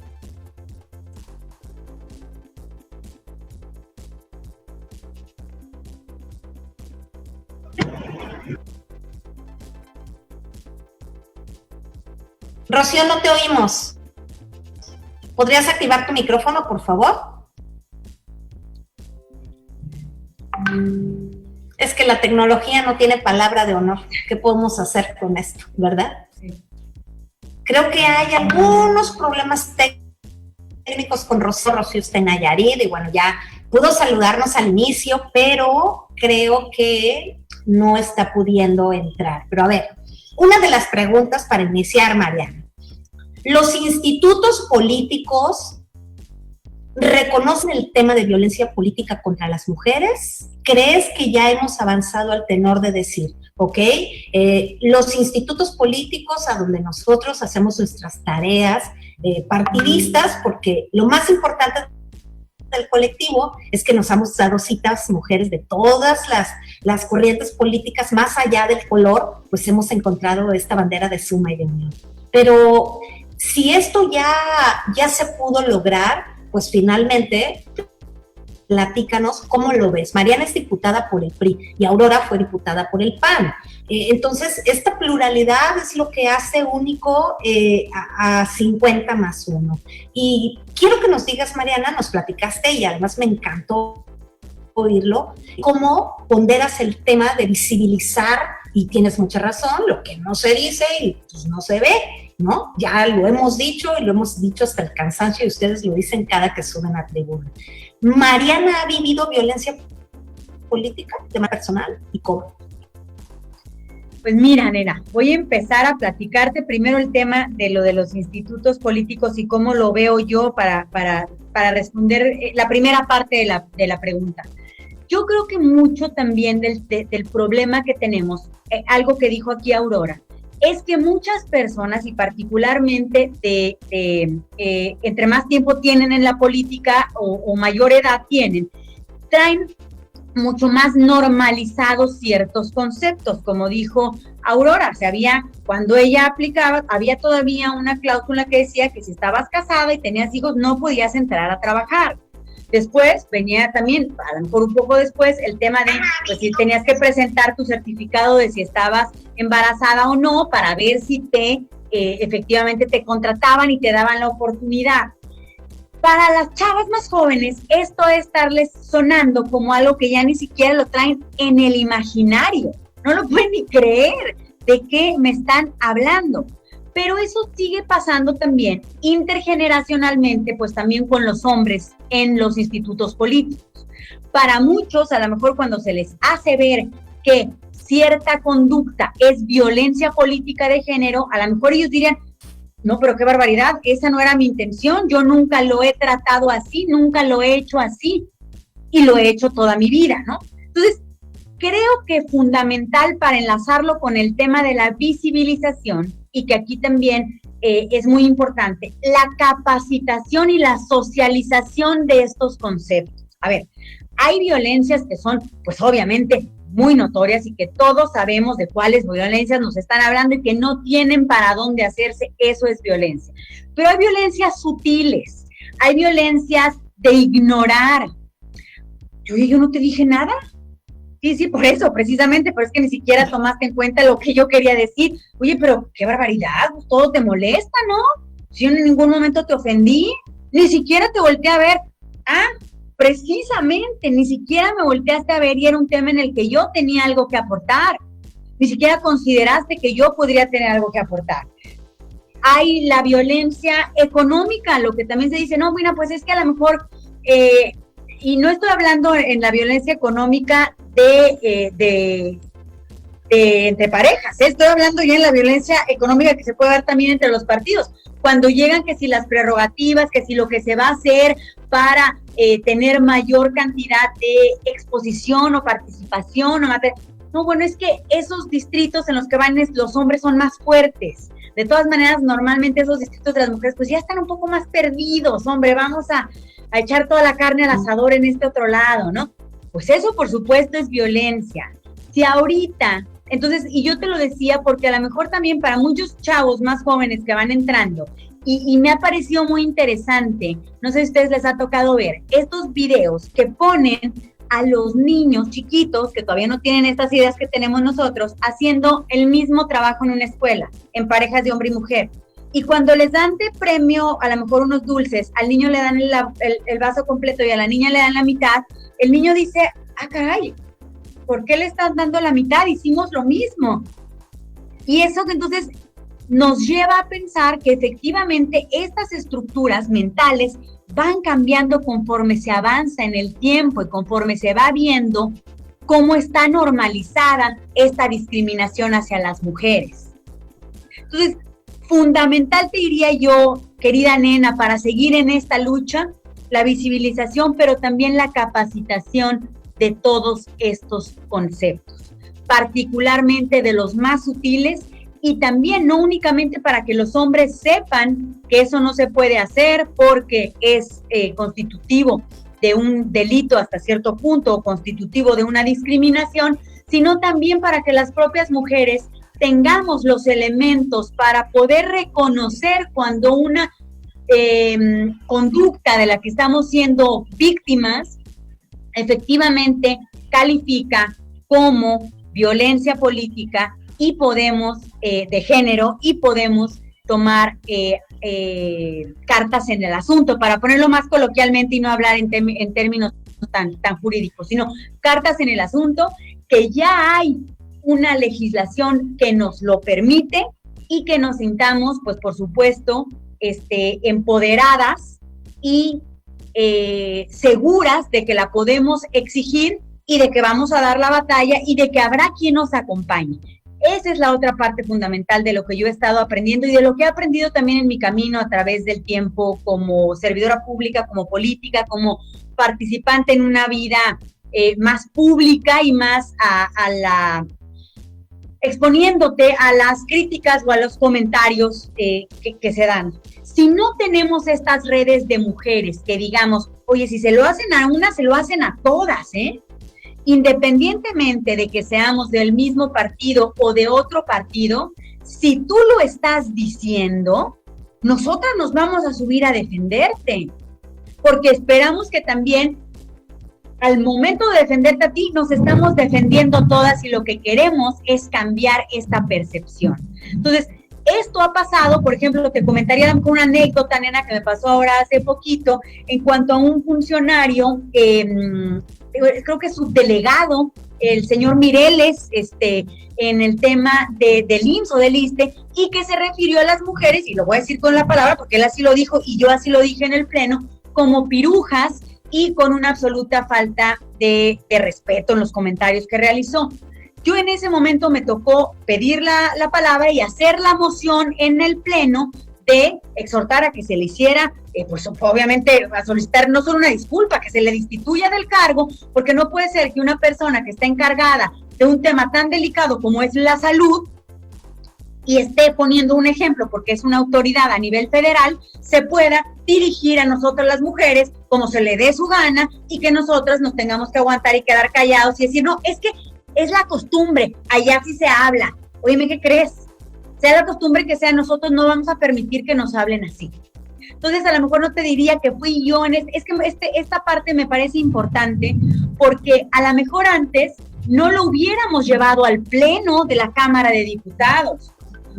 Rocío, no te oímos. ¿Podrías activar tu micrófono, por favor? Es que la tecnología no tiene palabra de honor. ¿Qué podemos hacer con esto, verdad? Sí. Creo que hay algunos problemas técnicos con Rocío está en Nayarit, y bueno, ya pudo saludarnos al inicio, pero creo que no está pudiendo entrar. Pero a ver, una de las preguntas para iniciar, Mariana. ¿Los institutos políticos reconocen el tema de violencia política contra las mujeres? ¿Crees que ya hemos avanzado al tenor de decir, ok, los institutos políticos a donde nosotros hacemos nuestras tareas partidistas, porque lo más importante del colectivo es que nos hemos dado citas mujeres de todas las corrientes políticas, más allá del color, pues hemos encontrado esta bandera de suma y de unión. Pero si esto ya se pudo lograr, pues finalmente, platícanos cómo lo ves. Mariana es diputada por el PRI y Aurora fue diputada por el PAN. Entonces, esta pluralidad es lo que hace único a 50+1. Y quiero que nos digas, Mariana, nos platicaste y además me encantó oírlo, cómo ponderas el tema de visibilizar, y tienes mucha razón, lo que no se dice y pues no se ve, ¿no? Ya lo hemos dicho y lo hemos dicho hasta el cansancio y ustedes lo dicen cada que suben a tribuna. ¿Mariana ha vivido violencia política, tema personal, y cómo? Pues mira, nena, voy a empezar a platicarte primero el tema de lo de los institutos políticos y cómo lo veo yo para responder la primera parte de la pregunta. Yo creo que mucho también del problema que tenemos, algo que dijo aquí Aurora, es que muchas personas, y particularmente entre más tiempo tienen en la política o mayor edad tienen, traen mucho más normalizados ciertos conceptos, como dijo Aurora. O sea, cuando ella aplicaba, había todavía una cláusula que decía que si estabas casada y tenías hijos, no podías entrar a trabajar. Después venía también, a lo mejor un poco después, el tema de, pues si tenías que presentar tu certificado de si estabas embarazada o no, para ver si efectivamente te contrataban y te daban la oportunidad. Para las chavas más jóvenes, esto es estarles sonando como algo que ya ni siquiera lo traen en el imaginario. No lo pueden ni creer de qué me están hablando. Pero eso sigue pasando también intergeneracionalmente, pues también con los hombres en los institutos políticos. Para muchos, a lo mejor cuando se les hace ver que cierta conducta es violencia política de género, a lo mejor ellos dirían, no, pero qué barbaridad, esa no era mi intención, yo nunca lo he tratado así, nunca lo he hecho así, y lo he hecho toda mi vida, ¿no? Entonces, creo que fundamental para enlazarlo con el tema de la visibilización, y que aquí también es muy importante, la capacitación y la socialización de estos conceptos. A ver, hay violencias que son, pues obviamente, muy notorias y que todos sabemos de cuáles violencias nos están hablando y que no tienen para dónde hacerse, eso es violencia. Pero hay violencias sutiles, hay violencias de ignorar. Yo no te dije nada. Sí, por eso, precisamente, pero es que ni siquiera tomaste en cuenta lo que yo quería decir. Oye, pero qué barbaridad, todo te molesta, ¿no? Si yo en ningún momento te ofendí, ni siquiera te volteé a ver. Precisamente, ni siquiera me volteaste a ver y era un tema en el que yo tenía algo que aportar. Ni siquiera consideraste que yo podría tener algo que aportar. Hay la violencia económica, lo que también se dice, no, bueno, pues es que a lo mejor, y no estoy hablando en la violencia económica de entre parejas, estoy hablando ya en la violencia económica que se puede dar también entre los partidos. Cuando llegan que si las prerrogativas, que si lo que se va a hacer para tener mayor cantidad de exposición o participación. No, bueno, es que esos distritos en los que van los hombres son más fuertes. De todas maneras, normalmente esos distritos de las mujeres pues ya están un poco más perdidos. Hombre, vamos a echar toda la carne al asador en este otro lado, ¿no? Pues eso, por supuesto, es violencia. Si ahorita... Entonces, y yo te lo decía porque a lo mejor también para muchos chavos más jóvenes que van entrando, y me ha parecido muy interesante, no sé si a ustedes les ha tocado ver, estos videos que ponen a los niños chiquitos que todavía no tienen estas ideas que tenemos nosotros, haciendo el mismo trabajo en una escuela, en parejas de hombre y mujer. Y cuando les dan de premio a lo mejor unos dulces, al niño le dan el vaso completo y a la niña le dan la mitad, el niño dice, ah, caray, ¿por qué le están dando la mitad? Hicimos lo mismo. Y eso que entonces nos lleva a pensar que efectivamente estas estructuras mentales van cambiando conforme se avanza en el tiempo y conforme se va viendo cómo está normalizada esta discriminación hacia las mujeres. Entonces, fundamental te diría yo, querida nena, para seguir en esta lucha, la visibilización, pero también la capacitación de todos estos conceptos, particularmente de los más sutiles, y también no únicamente para que los hombres sepan que eso no se puede hacer porque es constitutivo de un delito hasta cierto punto o constitutivo de una discriminación, sino también para que las propias mujeres tengamos los elementos para poder reconocer cuando una conducta de la que estamos siendo víctimas efectivamente califica como violencia política y podemos de género y podemos tomar cartas en el asunto, para ponerlo más coloquialmente y no hablar en términos tan jurídicos, sino cartas en el asunto, que ya hay una legislación que nos lo permite y que nos sintamos, pues por supuesto, empoderadas y seguras de que la podemos exigir y de que vamos a dar la batalla y de que habrá quien nos acompañe. Esa es la otra parte fundamental de lo que yo he estado aprendiendo y de lo que he aprendido también en mi camino a través del tiempo como servidora pública, como política, como participante en una vida más pública y más exponiéndote a las críticas o a los comentarios que se dan. Si no tenemos estas redes de mujeres que digamos, oye, si se lo hacen a una, se lo hacen a todas, independientemente de que seamos del mismo partido o de otro partido, si tú lo estás diciendo, nosotras nos vamos a subir a defenderte, porque esperamos que también al momento de defenderte a ti, nos estamos defendiendo todas y lo que queremos es cambiar esta percepción. Entonces, esto ha pasado, por ejemplo, te comentaría con una anécdota, nena, que me pasó ahora hace poquito, en cuanto a un funcionario, creo que subdelegado, el señor Mireles, en el tema del IMSS o del ISSSTE, y que se refirió a las mujeres, y lo voy a decir con la palabra porque él así lo dijo y yo así lo dije en el pleno, como pirujas y con una absoluta falta de respeto en los comentarios que realizó. Yo en ese momento me tocó pedir la palabra y hacer la moción en el pleno de exhortar a que se le hiciera, pues obviamente a solicitar no solo una disculpa, que se le destituya del cargo, porque no puede ser que una persona que está encargada de un tema tan delicado como es la salud y esté poniendo un ejemplo, porque es una autoridad a nivel federal, se pueda dirigir a nosotras las mujeres como se le dé su gana y que nosotras nos tengamos que aguantar y quedar callados y decir, no, es que es la costumbre, allá sí se habla. Óyeme, ¿qué crees? Sea la costumbre que sea, nosotros no vamos a permitir que nos hablen así. Entonces, a lo mejor no te diría que fui yo, esta parte me parece importante porque a lo mejor antes no lo hubiéramos llevado al pleno de la Cámara de Diputados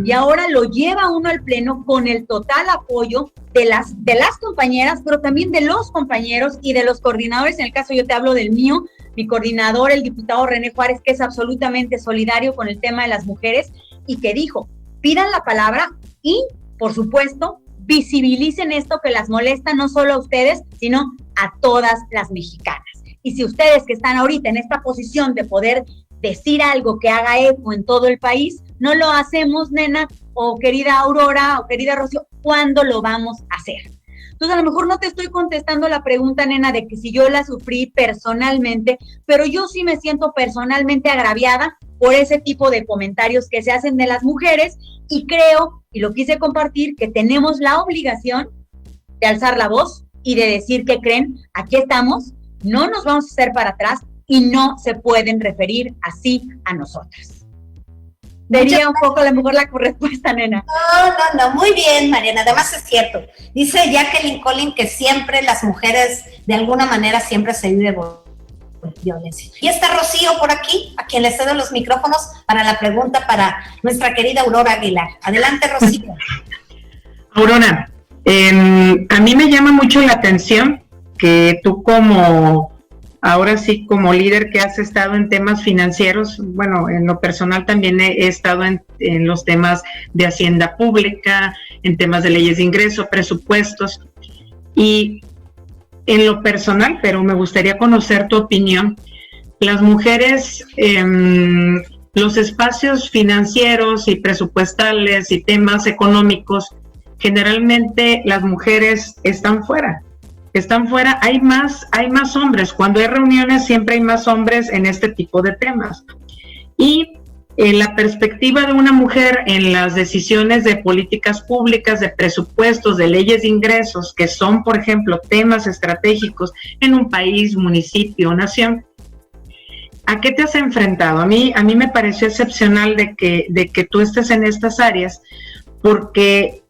y ahora lo lleva uno al pleno con el total apoyo de las compañeras, pero también de los compañeros y de los coordinadores. En el caso yo te hablo del mío, mi coordinador, el diputado René Juárez, que es absolutamente solidario con el tema de las mujeres y que dijo, pidan la palabra y, por supuesto, visibilicen esto que las molesta no solo a ustedes, sino a todas las mexicanas. Y si ustedes que están ahorita en esta posición de poder decir algo que haga eco en todo el país, no lo hacemos, nena, o querida Aurora, o querida Rocío, ¿cuándo lo vamos a hacer? Entonces, a lo mejor no te estoy contestando la pregunta, nena, de que si yo la sufrí personalmente, pero yo sí me siento personalmente agraviada por ese tipo de comentarios que se hacen de las mujeres y creo, y lo quise compartir, que tenemos la obligación de alzar la voz y de decir que creen, aquí estamos, no nos vamos a hacer para atrás y no se pueden referir así a nosotras. Sería un poco a lo mejor la respuesta, nena. No, muy bien, Mariana, además es cierto. Dice Jacqueline Collin que siempre las mujeres, de alguna manera, siempre se vive por violencia. Y está Rocío por aquí, a quien le cedo los micrófonos para la pregunta para nuestra querida Aurora Aguilar. Adelante, Rocío. Aurora, a mí me llama mucho la atención que tú ahora sí como líder que has estado en temas financieros, bueno, en lo personal también he estado en los temas de hacienda pública, en temas de leyes de ingreso, presupuestos, y en lo personal, pero me gustaría conocer tu opinión, las mujeres, los espacios financieros y presupuestales y temas económicos, generalmente las mujeres están fuera, hay más hombres, cuando hay reuniones siempre hay más hombres en este tipo de temas, y la perspectiva de una mujer en las decisiones de políticas públicas, de presupuestos, de leyes de ingresos, que son, por ejemplo, temas estratégicos en un país, municipio, nación, ¿a qué te has enfrentado? A mí me pareció excepcional de que tú estés en estas áreas, porque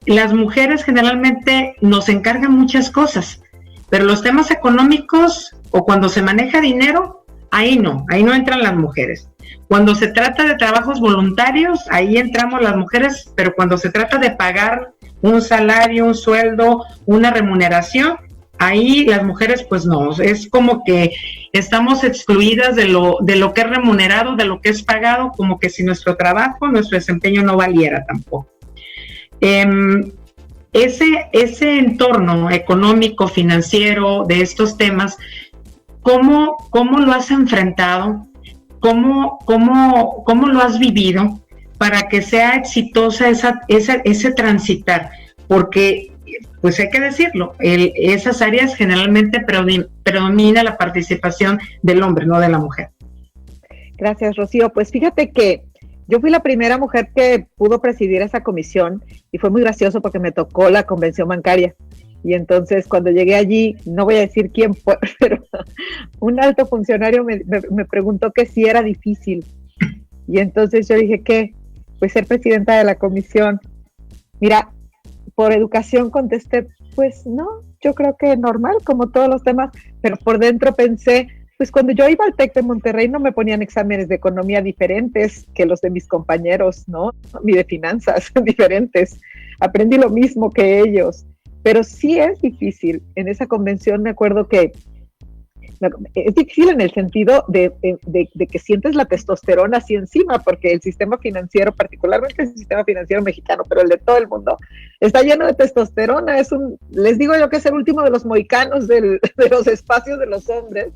las mujeres generalmente nos encargan muchas cosas, pero los temas económicos o cuando se maneja dinero, ahí no entran las mujeres. Cuando se trata de trabajos voluntarios, ahí entramos las mujeres, pero cuando se trata de pagar un salario, un sueldo, una remuneración, ahí las mujeres pues no, es como que estamos excluidas de lo que es remunerado, de lo que es pagado, como que si nuestro trabajo, nuestro desempeño no valiera tampoco. Ese entorno económico, financiero de estos temas, ¿cómo lo has enfrentado? ¿Cómo lo has vivido para que sea exitosa ese transitar? Porque, pues hay que decirlo, esas áreas generalmente predomina la participación del hombre, no de la mujer. Gracias, Rocío. Pues fíjate que yo fui la primera mujer que pudo presidir esa comisión y fue muy gracioso porque me tocó la convención bancaria. Y entonces cuando llegué allí, no voy a decir quién fue, pero un alto funcionario me preguntó que si era difícil. Y entonces yo dije, ¿qué? Pues ser presidenta de la comisión. Mira, por educación contesté, pues no, yo creo que normal, como todos los temas, pero por dentro pensé, pues cuando yo iba al TEC de Monterrey no me ponían exámenes de economía diferentes que los de mis compañeros, ¿no? Ni de finanzas diferentes. Aprendí lo mismo que ellos. Pero sí es difícil. En esa convención me acuerdo que es difícil en el sentido de que sientes la testosterona así encima, porque el sistema financiero, particularmente el sistema financiero mexicano, pero el de todo el mundo, está lleno de testosterona. Les digo yo que es el último de los mohicanos de los espacios de los hombres.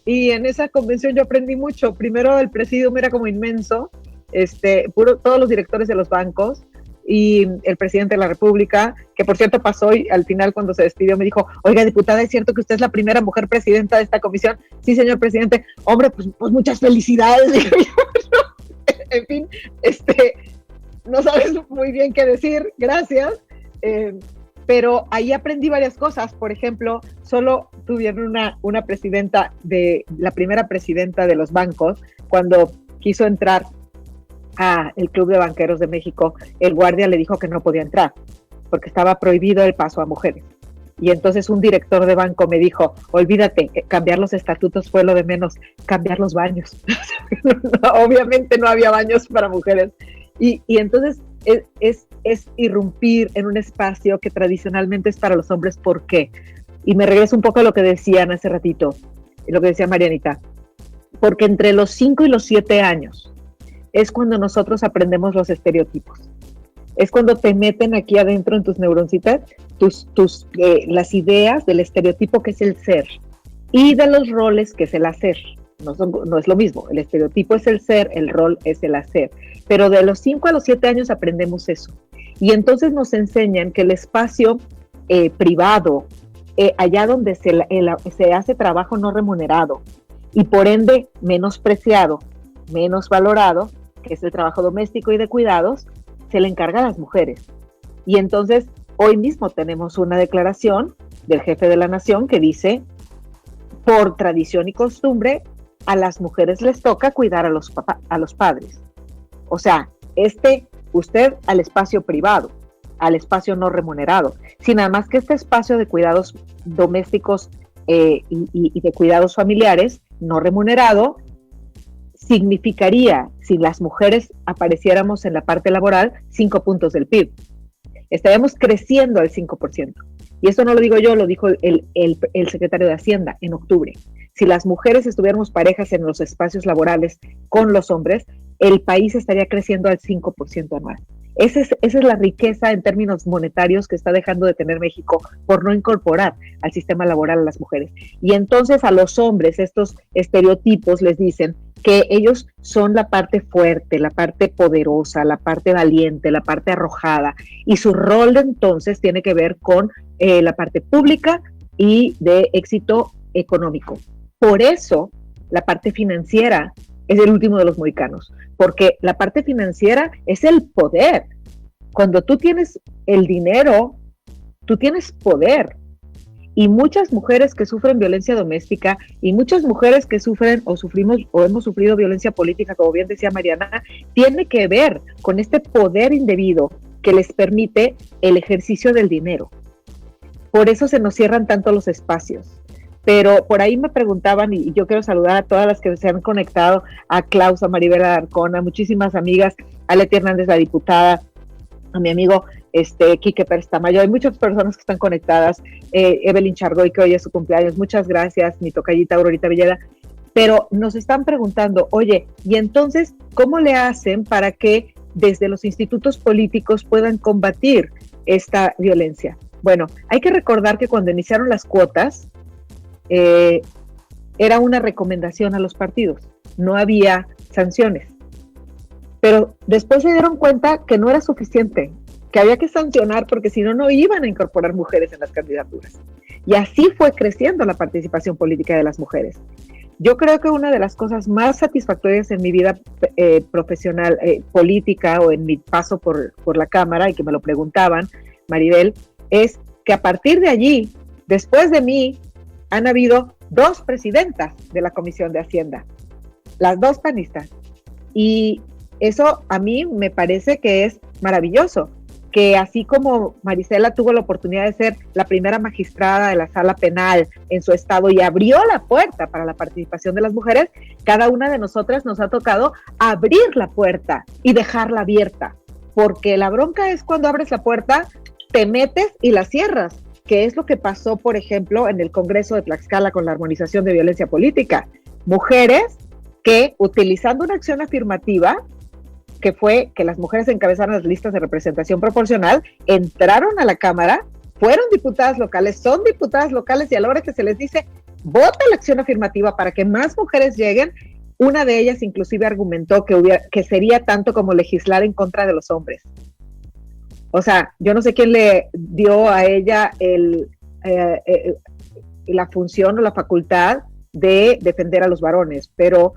Y en esa convención yo aprendí mucho. Primero el presidium era como inmenso, todos los directores de los bancos, y el presidente de la República, que por cierto pasó y al final cuando se despidió me dijo, oiga diputada, ¿es cierto que usted es la primera mujer presidenta de esta comisión? Sí, señor presidente. Hombre, pues muchas felicidades. En fin, no sabes muy bien qué decir, gracias. Pero ahí aprendí varias cosas. Por ejemplo, solo tuvieron una presidenta, la primera presidenta de los bancos, cuando quiso entrar el Club de Banqueros de México, el guardia le dijo que no podía entrar porque estaba prohibido el paso a mujeres. Y entonces un director de banco me dijo, olvídate, cambiar los estatutos fue lo de menos, cambiar los baños. Obviamente no había baños para mujeres. Y entonces es irrumpir en un espacio que tradicionalmente es para los hombres. ¿Por qué? Y me regreso un poco a lo que decían hace ratito, lo que decía Marianita. Porque entre los 5 y los 7 años es cuando nosotros aprendemos los estereotipos. Es cuando te meten aquí adentro en tus neuroncitas las ideas del estereotipo que es el ser y de los roles que es el hacer. No es lo mismo. El estereotipo es el ser, el rol es el hacer. Pero de los 5 a los 7 años aprendemos eso. Y entonces nos enseñan que el espacio privado, allá donde se hace trabajo no remunerado y por ende menospreciado, menos valorado, que es el trabajo doméstico y de cuidados, se le encarga a las mujeres. Y entonces, hoy mismo tenemos una declaración del jefe de la nación que dice, por tradición y costumbre, a las mujeres les toca cuidar a los padres. O sea, usted al espacio privado, al espacio no remunerado, sin nada más que este espacio de cuidados domésticos y de cuidados familiares no remunerado, significaría, si las mujeres apareciéramos en la parte laboral, 5 puntos del PIB. estaríamos creciendo al 5%. Y eso no lo digo yo, lo dijo el secretario de Hacienda en octubre. Si las mujeres estuviéramos parejas en los espacios laborales con los hombres, el país estaría creciendo al 5% anual. Esa es la riqueza en términos monetarios que está dejando de tener México por no incorporar al sistema laboral a las mujeres. Y entonces a los hombres estos estereotipos les dicen que ellos son la parte fuerte, la parte poderosa, la parte valiente, la parte arrojada, y su rol entonces tiene que ver con la parte pública y de éxito económico. Por eso la parte financiera es el último de los mohicanos, porque la parte financiera es el poder. Cuando tú tienes el dinero, tú tienes poder. Y muchas mujeres que sufren violencia doméstica y muchas mujeres que sufren o sufrimos o hemos sufrido violencia política, como bien decía Mariana, tiene que ver con este poder indebido que les permite el ejercicio del dinero. Por eso se nos cierran tanto los espacios. Pero por ahí me preguntaban, y yo quiero saludar a todas las que se han conectado, a Klaus, a Maribel Alarcón, a muchísimas amigas, a Leti Hernández, la diputada, a mi amigo Quique Pérez Tamayo. Hay muchas personas que están conectadas, Evelyn Chargoy, que hoy es su cumpleaños, muchas gracias, mi tocallita Aurorita Villeda. Pero nos están preguntando, oye, y entonces, ¿cómo le hacen para que desde los institutos políticos puedan combatir esta violencia? Bueno, hay que recordar que cuando iniciaron las cuotas, era una recomendación a los partidos, no había sanciones. Pero después se dieron cuenta que no era suficiente, que había que sancionar porque si no, no iban a incorporar mujeres en las candidaturas. Y así fue creciendo la participación política de las mujeres. Yo creo que una de las cosas más satisfactorias en mi vida profesional, política o en mi paso por la Cámara, y que me lo preguntaban, Maribel, es que a partir de allí, después de mí, han habido 2 presidentas de la Comisión de Hacienda, las 2 panistas. Y eso a mí me parece que es maravilloso, que así como Marisela tuvo la oportunidad de ser la primera magistrada de la sala penal en su estado y abrió la puerta para la participación de las mujeres, cada una de nosotras nos ha tocado abrir la puerta y dejarla abierta, porque la bronca es cuando abres la puerta, te metes y la cierras, que es lo que pasó, por ejemplo, en el Congreso de Tlaxcala con la armonización de violencia política. Mujeres que, utilizando una acción afirmativa, que fue que las mujeres encabezaron las listas de representación proporcional, entraron a la Cámara, fueron diputadas locales, son diputadas locales, y a la hora que se les dice, vota la acción afirmativa para que más mujeres lleguen, una de ellas inclusive argumentó que sería tanto como legislar en contra de los hombres. O sea, yo no sé quién le dio a ella la función o la facultad de defender a los varones, pero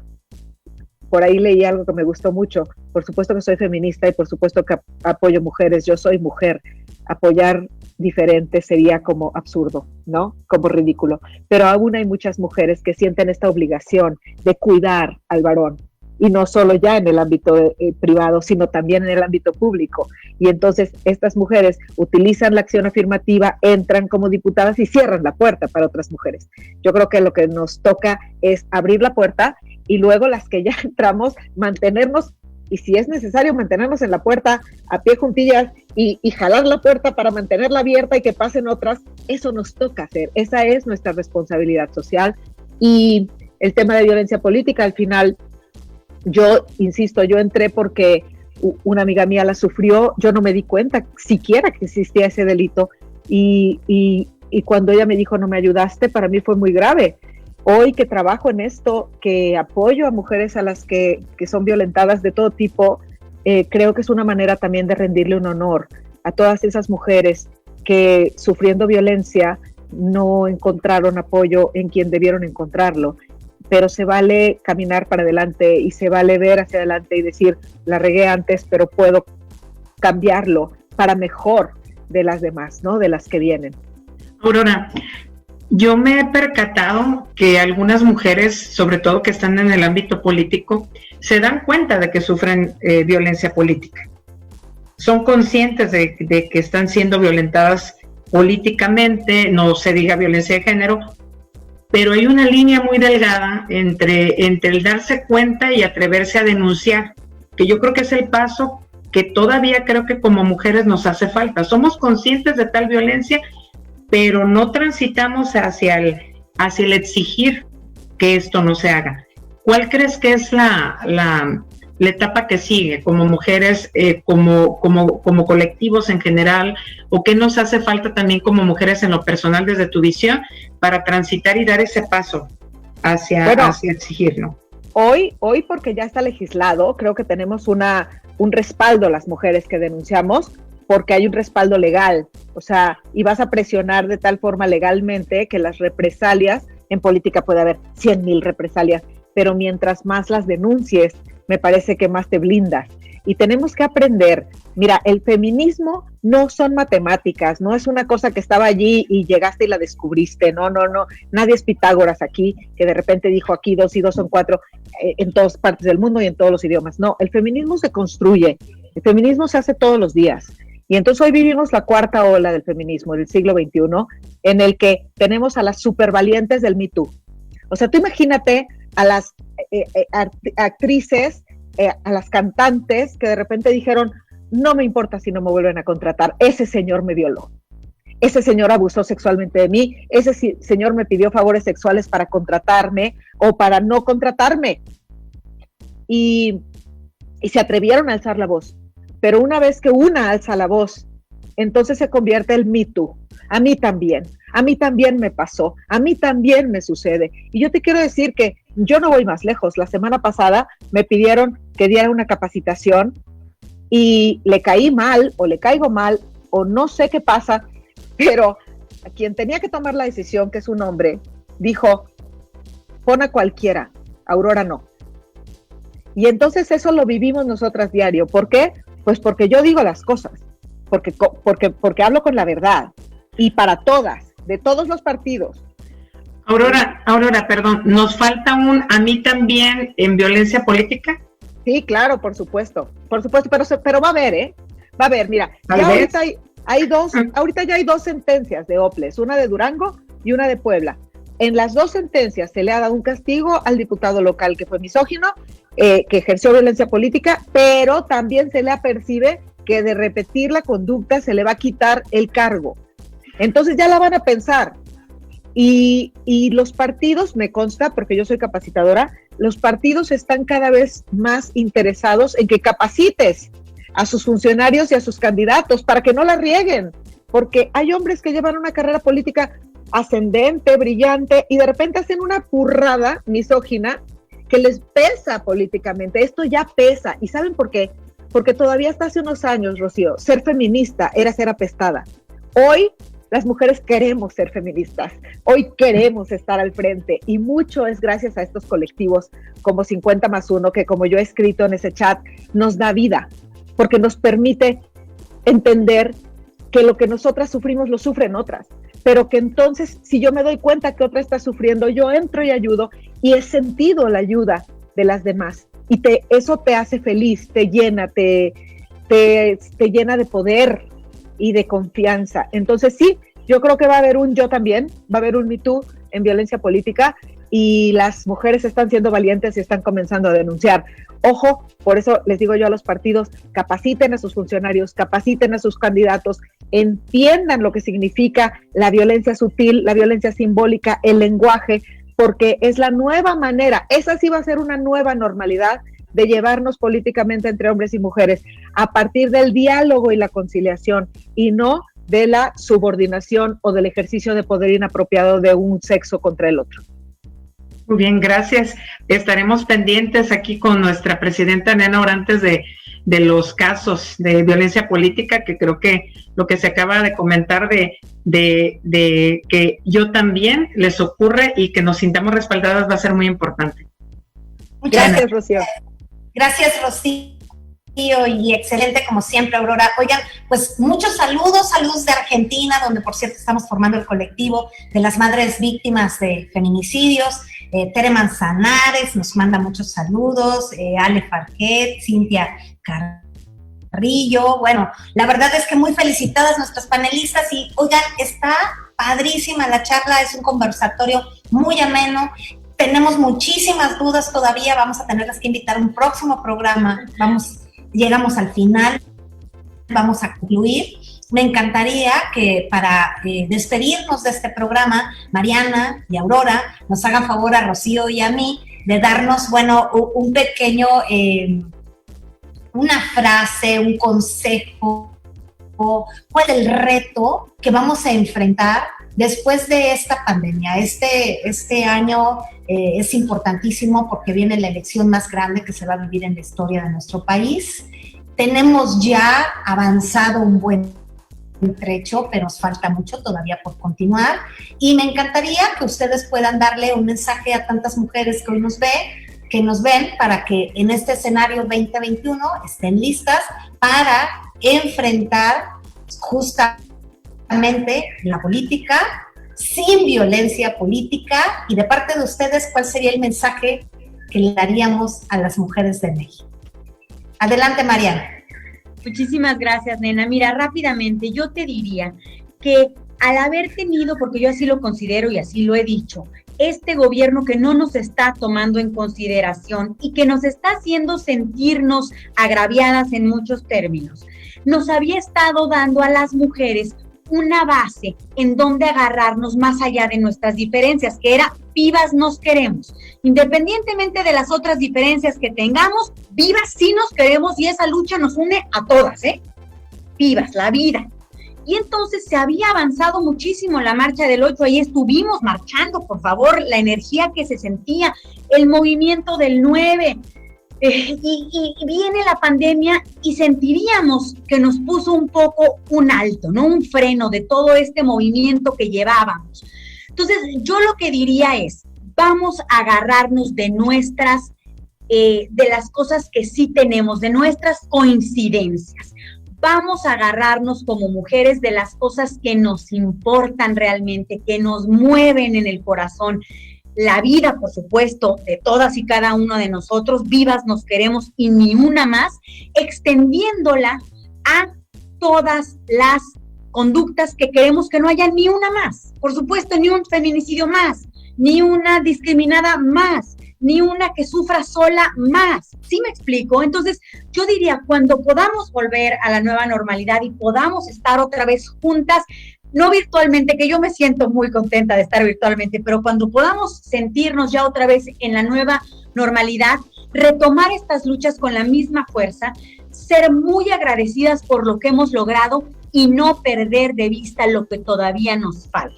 por ahí leí algo que me gustó mucho. Por supuesto que soy feminista y por supuesto que apoyo mujeres, yo soy mujer. Apoyar diferente sería como absurdo, ¿no? Como ridículo. Pero aún hay muchas mujeres que sienten esta obligación de cuidar al varón. Y no solo ya en el ámbito privado, sino también en el ámbito público. Y entonces estas mujeres utilizan la acción afirmativa, entran como diputadas y cierran la puerta para otras mujeres. Yo creo que lo que nos toca es abrir la puerta y luego las que ya entramos, mantenernos, y si es necesario mantenernos en la puerta a pie juntillas y jalar la puerta para mantenerla abierta y que pasen otras, eso nos toca hacer. Esa es nuestra responsabilidad social. Y el tema de violencia política, al final, yo insisto, yo entré porque una amiga mía la sufrió, yo no me di cuenta siquiera que existía ese delito y cuando ella me dijo no me ayudaste, para mí fue muy grave. Hoy que trabajo en esto, que apoyo a mujeres a las que son violentadas de todo tipo, creo que es una manera también de rendirle un honor a todas esas mujeres que sufriendo violencia no encontraron apoyo en quien debieron encontrarlo. Pero se vale caminar para adelante y se vale ver hacia adelante y decir, la regué antes, pero puedo cambiarlo para mejor de las demás, ¿no? De las que vienen. Aurora, yo me he percatado que algunas mujeres, sobre todo que están en el ámbito político, se dan cuenta de que sufren violencia política. Son conscientes de que están siendo violentadas políticamente, no se diga violencia de género, pero hay una línea muy delgada entre el darse cuenta y atreverse a denunciar, que yo creo que es el paso que todavía creo que como mujeres nos hace falta. Somos conscientes de tal violencia, pero no transitamos hacia el exigir que esto no se haga. ¿Cuál crees que es la etapa que sigue como mujeres, como colectivos en general, o qué nos hace falta también como mujeres en lo personal desde tu visión para transitar y dar ese paso hacia exigirlo? Hoy, porque ya está legislado, creo que tenemos un respaldo las mujeres que denunciamos, porque hay un respaldo legal, o sea, y vas a presionar de tal forma legalmente que las represalias, en política puede haber 100,000 represalias, pero mientras más las denuncies, me parece que más te blindas. Y tenemos que aprender, mira, el feminismo no son matemáticas, no es una cosa que estaba allí y llegaste y la descubriste, no, nadie es Pitágoras aquí, que de repente dijo aquí 2 y 2 son 4 en todas partes del mundo y en todos los idiomas. No, el feminismo se construye, el feminismo se hace todos los días. Y entonces hoy vivimos la cuarta ola del feminismo del siglo XXI, en el que tenemos a las supervalientes del Me Too. O sea, tú imagínate a las actrices, a las cantantes que de repente dijeron, no me importa si no me vuelven a contratar, ese señor me violó, ese señor abusó sexualmente de mí, ese señor me pidió favores sexuales para contratarme o para no contratarme. Y se atrevieron a alzar la voz. Pero una vez que una alza la voz, entonces se convierte el Me Too. A mí también me pasó, a mí también me sucede. Y yo te quiero decir que yo no voy más lejos. La semana pasada me pidieron que diera una capacitación y le caí mal o le caigo mal o no sé qué pasa, pero a quien tenía que tomar la decisión, que es un hombre, dijo, pon a cualquiera, Aurora no. Y entonces eso lo vivimos nosotras diario. ¿Por qué? Pues porque yo digo las cosas, porque hablo con la verdad y para todas, de todos los partidos. Aurora, perdón, ¿nos falta a mí también en violencia política? Sí, claro, por supuesto, pero va a haber, va a haber, mira, ya ahorita ya hay 2 sentencias de OPLES, una de Durango y una de Puebla. En las 2 sentencias se le ha dado un castigo al diputado local que fue misógino, que ejerció violencia política, pero también se le apercibe que de repetir la conducta se le va a quitar el cargo. Entonces ya la van a pensar. Y los partidos, me consta, porque yo soy capacitadora, los partidos están cada vez más interesados en que capacites a sus funcionarios y a sus candidatos para que no la rieguen, porque hay hombres que llevan una carrera política ascendente, brillante, y de repente hacen una burrada misógina que les pesa políticamente. Esto ya pesa. ¿Y saben por qué? Porque todavía hasta hace unos años, Rocío, ser feminista era ser apestada. Hoy las mujeres queremos ser feministas, hoy queremos estar al frente, y mucho es gracias a estos colectivos como 50+1, que como yo he escrito en ese chat, nos da vida, porque nos permite entender que lo que nosotras sufrimos lo sufren otras, pero que entonces si yo me doy cuenta que otra está sufriendo, yo entro y ayudo, y he sentido la ayuda de las demás, y eso te hace feliz, te llena, te llena de poder y de confianza. Entonces sí, yo creo que va a haber yo también, va a haber un Me Too en violencia política, y las mujeres están siendo valientes y están comenzando a denunciar. Ojo, por eso les digo yo a los partidos, capaciten a sus funcionarios, capaciten a sus candidatos, entiendan lo que significa la violencia sutil, la violencia simbólica, el lenguaje, porque es la nueva manera, esa sí va a ser una nueva normalidad de llevarnos políticamente entre hombres y mujeres, a partir del diálogo y la conciliación, y no de la subordinación o del ejercicio de poder inapropiado de un sexo contra el otro. Muy bien, gracias. Estaremos pendientes aquí con nuestra presidenta Nena Orantes de los casos de violencia política, que creo que lo que se acaba de comentar de que yo también les ocurre y que nos sintamos respaldadas va a ser muy importante. Muchas gracias, Rocío. Gracias, Rocío, y excelente como siempre, Aurora. Oigan, pues muchos saludos de Argentina, donde por cierto estamos formando el colectivo de las madres víctimas de feminicidios. Tere Manzanares nos manda muchos saludos, Ale Farquet, Cintia Carrillo. Bueno, la verdad es que muy felicitadas nuestras panelistas, y oigan, está padrísima la charla, es un conversatorio muy ameno. Tenemos muchísimas dudas todavía, vamos a tenerlas que invitar a un próximo programa, vamos llegamos al final, vamos a concluir. Me encantaría que para despedirnos de este programa, Mariana y Aurora nos hagan favor a Rocío y a mí de darnos, bueno, un pequeño, una frase, un consejo, cuál es el reto que vamos a enfrentar después de esta pandemia. Este año es importantísimo porque viene la elección más grande que se va a vivir en la historia de nuestro país. Tenemos ya avanzado un buen trecho, pero nos falta mucho todavía por continuar, y me encantaría que ustedes puedan darle un mensaje a tantas mujeres que hoy nos ven, para que en este escenario 2021 estén listas para enfrentar justamente la política sin violencia política. Y de parte de ustedes, ¿cuál sería el mensaje que le daríamos a las mujeres de México? Adelante, Mariana. Muchísimas gracias, nena. Mira, rápidamente, yo te diría que al haber tenido, porque yo así lo considero y así lo he dicho, este gobierno que no nos está tomando en consideración y que nos está haciendo sentirnos agraviadas en muchos términos, nos había estado dando a las mujeres una base en donde agarrarnos más allá de nuestras diferencias, que era vivas nos queremos. Independientemente de las otras diferencias que tengamos, vivas sí nos queremos, y esa lucha nos une a todas, vivas, la vida. Y entonces se había avanzado muchísimo la marcha del 8, ahí estuvimos marchando, por favor, la energía que se sentía, el movimiento del 9, y viene la pandemia y sentiríamos que nos puso un poco un alto, ¿no? Un freno de todo este movimiento que llevábamos. Entonces, yo lo que diría es, vamos a agarrarnos de nuestras, de las cosas que sí tenemos, de nuestras coincidencias. Vamos a agarrarnos como mujeres de las cosas que nos importan realmente, que nos mueven en el corazón. La vida, por supuesto, de todas y cada uno de nosotros, vivas nos queremos y ni una más, extendiéndola a todas las conductas que queremos que no haya ni una más. Por supuesto, ni un feminicidio más, ni una discriminada más, ni una que sufra sola más. ¿Sí me explico? Entonces, yo diría, cuando podamos volver a la nueva normalidad y podamos estar otra vez juntas, no virtualmente, que yo me siento muy contenta de estar virtualmente, pero cuando podamos sentirnos ya otra vez en la nueva normalidad, retomar estas luchas con la misma fuerza, ser muy agradecidas por lo que hemos logrado y no perder de vista lo que todavía nos falta.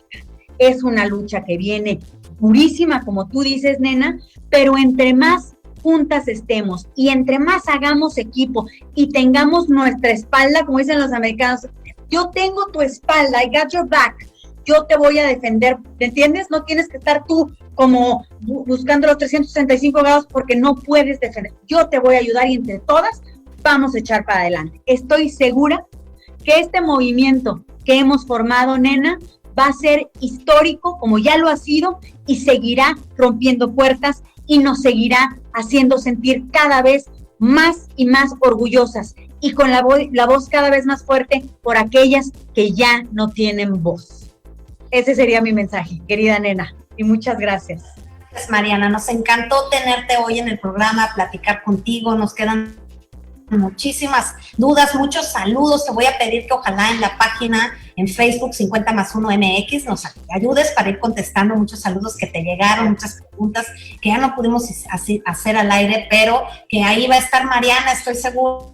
Es una lucha que viene durísima, como tú dices, nena, pero entre más juntas estemos y entre más hagamos equipo y tengamos nuestra espalda, como dicen los americanos, yo tengo tu espalda, I got your back, yo te voy a defender, ¿te entiendes? No tienes que estar tú como buscando los 365 grados porque no puedes defender. Yo te voy a ayudar y entre todas vamos a echar para adelante. Estoy segura que este movimiento que hemos formado, nena, va a ser histórico, como ya lo ha sido, y seguirá rompiendo puertas y nos seguirá haciendo sentir cada vez más y más orgullosas y con la voz cada vez más fuerte por aquellas que ya no tienen voz. Ese sería mi mensaje, querida nena, y muchas gracias. Gracias, Mariana, nos encantó tenerte hoy en el programa, platicar contigo, nos quedan muchísimas dudas, muchos saludos. Te voy a pedir que ojalá en la página en Facebook 50+1 MX nos ayudes para ir contestando muchos saludos que te llegaron, muchas preguntas que ya no pudimos hacer al aire, pero que ahí va a estar Mariana, estoy segura,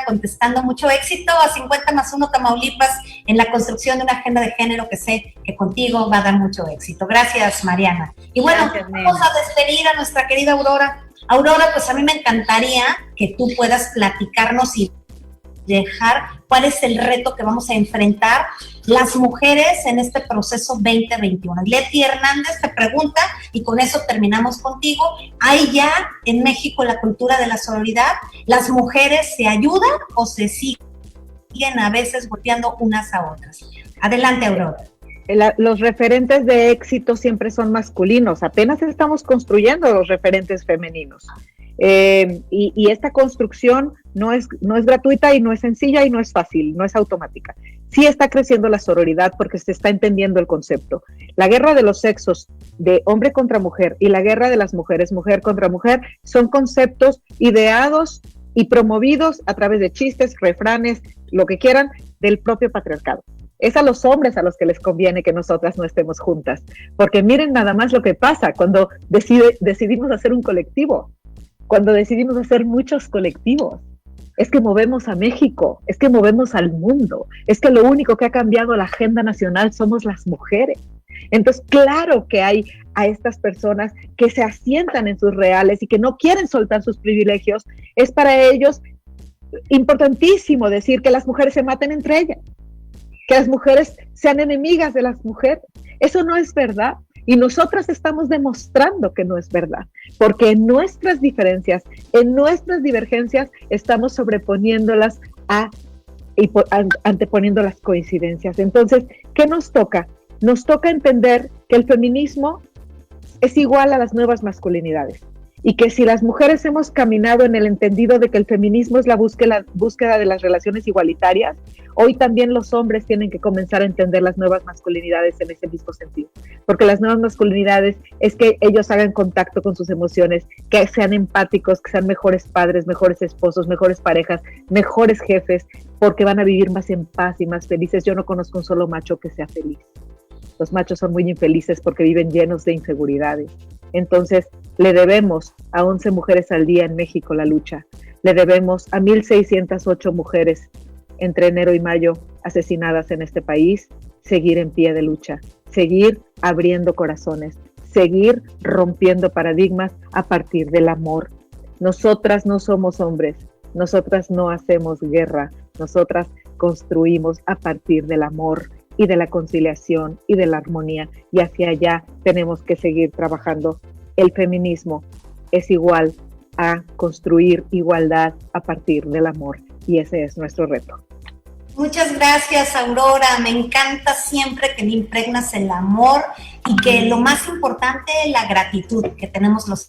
contestando. Mucho éxito a 50+1 Tamaulipas en la construcción de una agenda de género que sé que contigo va a dar mucho éxito. Gracias, Mariana. Y bueno, gracias, vamos a despedir a nuestra querida Aurora. Aurora, pues a mí me encantaría que tú puedas platicarnos y dejar cuál es el reto que vamos a enfrentar las mujeres en este proceso 2021. Leti Hernández te pregunta, y con eso terminamos contigo, ¿hay ya en México la cultura de la sororidad? ¿Las mujeres se ayudan o se siguen a veces golpeando unas a otras? Adelante, Aurora. Los referentes de éxito siempre son masculinos, apenas estamos construyendo los referentes femeninos. Y esta construcción no es gratuita y no es sencilla y no es fácil, no es automática. Sí está creciendo la sororidad porque se está entendiendo el concepto. La guerra de los sexos de hombre contra mujer y la guerra de las mujeres, mujer contra mujer, son conceptos ideados y promovidos a través de chistes, refranes, lo que quieran, del propio patriarcado. Es a los hombres a los que les conviene que nosotras no estemos juntas, porque miren nada más lo que pasa cuando decidimos hacer un colectivo, cuando decidimos hacer muchos colectivos. Es que movemos a México, es que movemos al mundo, es que lo único que ha cambiado la agenda nacional somos las mujeres. Entonces, claro que hay a estas personas que se asientan en sus reales y que no quieren soltar sus privilegios. Es para ellos importantísimo decir que las mujeres se maten entre ellas, que las mujeres sean enemigas de las mujeres. Eso no es verdad. Y nosotras estamos demostrando que no es verdad, porque en nuestras diferencias, en nuestras divergencias, estamos sobreponiéndolas y anteponiendo las coincidencias. Entonces, ¿qué nos toca? Nos toca entender que el feminismo es igual a las nuevas masculinidades y que si las mujeres hemos caminado en el entendido de que el feminismo es la búsqueda de las relaciones igualitarias, hoy también los hombres tienen que comenzar a entender las nuevas masculinidades en ese mismo sentido, porque las nuevas masculinidades es que ellos hagan contacto con sus emociones, que sean empáticos, que sean mejores padres, mejores esposos, mejores parejas, mejores jefes, porque van a vivir más en paz y más felices. Yo no conozco un solo macho que sea feliz. Los machos son muy infelices porque viven llenos de inseguridades. Entonces, le debemos a 11 mujeres al día en México la lucha. Le debemos a 1,608 mujeres entre enero y mayo asesinadas en este país seguir en pie de lucha, seguir abriendo corazones, seguir rompiendo paradigmas a partir del amor. Nosotras no somos hombres, nosotras no hacemos guerra, nosotras construimos a partir del amor y de la conciliación y de la armonía, y hacia allá tenemos que seguir trabajando. El feminismo es igual a construir igualdad a partir del amor, y ese es nuestro reto. Muchas gracias, Aurora. Me encanta siempre que le impregnas el amor y que lo más importante, la gratitud que tenemos los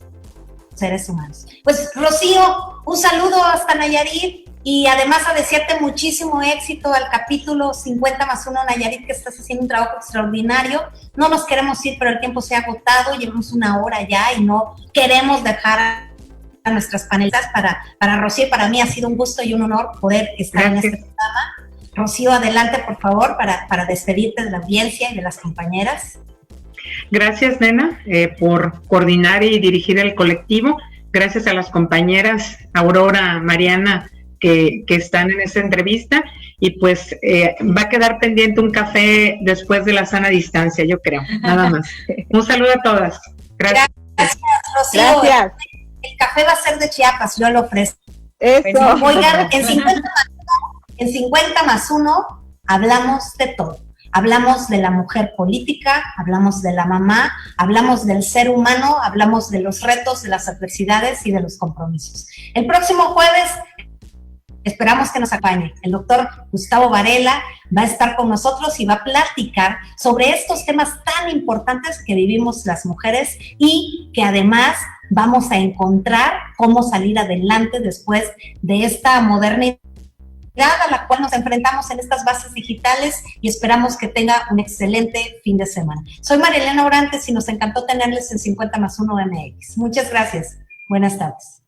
seres humanos. Pues, Rocío, un saludo hasta Nayarit. Y además a desearte muchísimo éxito al capítulo 50+1 Nayarit, que estás haciendo un trabajo extraordinario. No nos queremos ir, pero el tiempo se ha agotado, llevamos 1 hora ya y no queremos dejar a nuestras panelistas para Rocío. Para mí ha sido un gusto y un honor poder estar en este programa. Rocío, adelante por favor para despedirte de la audiencia y de las compañeras. Gracias, Nena, por coordinar y dirigir el colectivo. Gracias a las compañeras Aurora, Mariana, que están en esta entrevista, y pues va a quedar pendiente un café después de la sana distancia, yo creo, nada más. Un saludo a todas. Gracias. Gracias, Rocío. Gracias. El café va a ser de Chiapas, yo lo ofrezco. Eso. Oigan, en 50+1 hablamos de todo. Hablamos de la mujer política, hablamos de la mamá, hablamos del ser humano, hablamos de los retos, de las adversidades y de los compromisos. El próximo jueves esperamos que nos acompañe. El doctor Gustavo Varela va a estar con nosotros y va a platicar sobre estos temas tan importantes que vivimos las mujeres y que además vamos a encontrar cómo salir adelante después de esta modernidad a la cual nos enfrentamos en estas bases digitales, y esperamos que tenga un excelente fin de semana. Soy María Elena Orantes y nos encantó tenerles en 50+1 MX. Muchas gracias. Buenas tardes.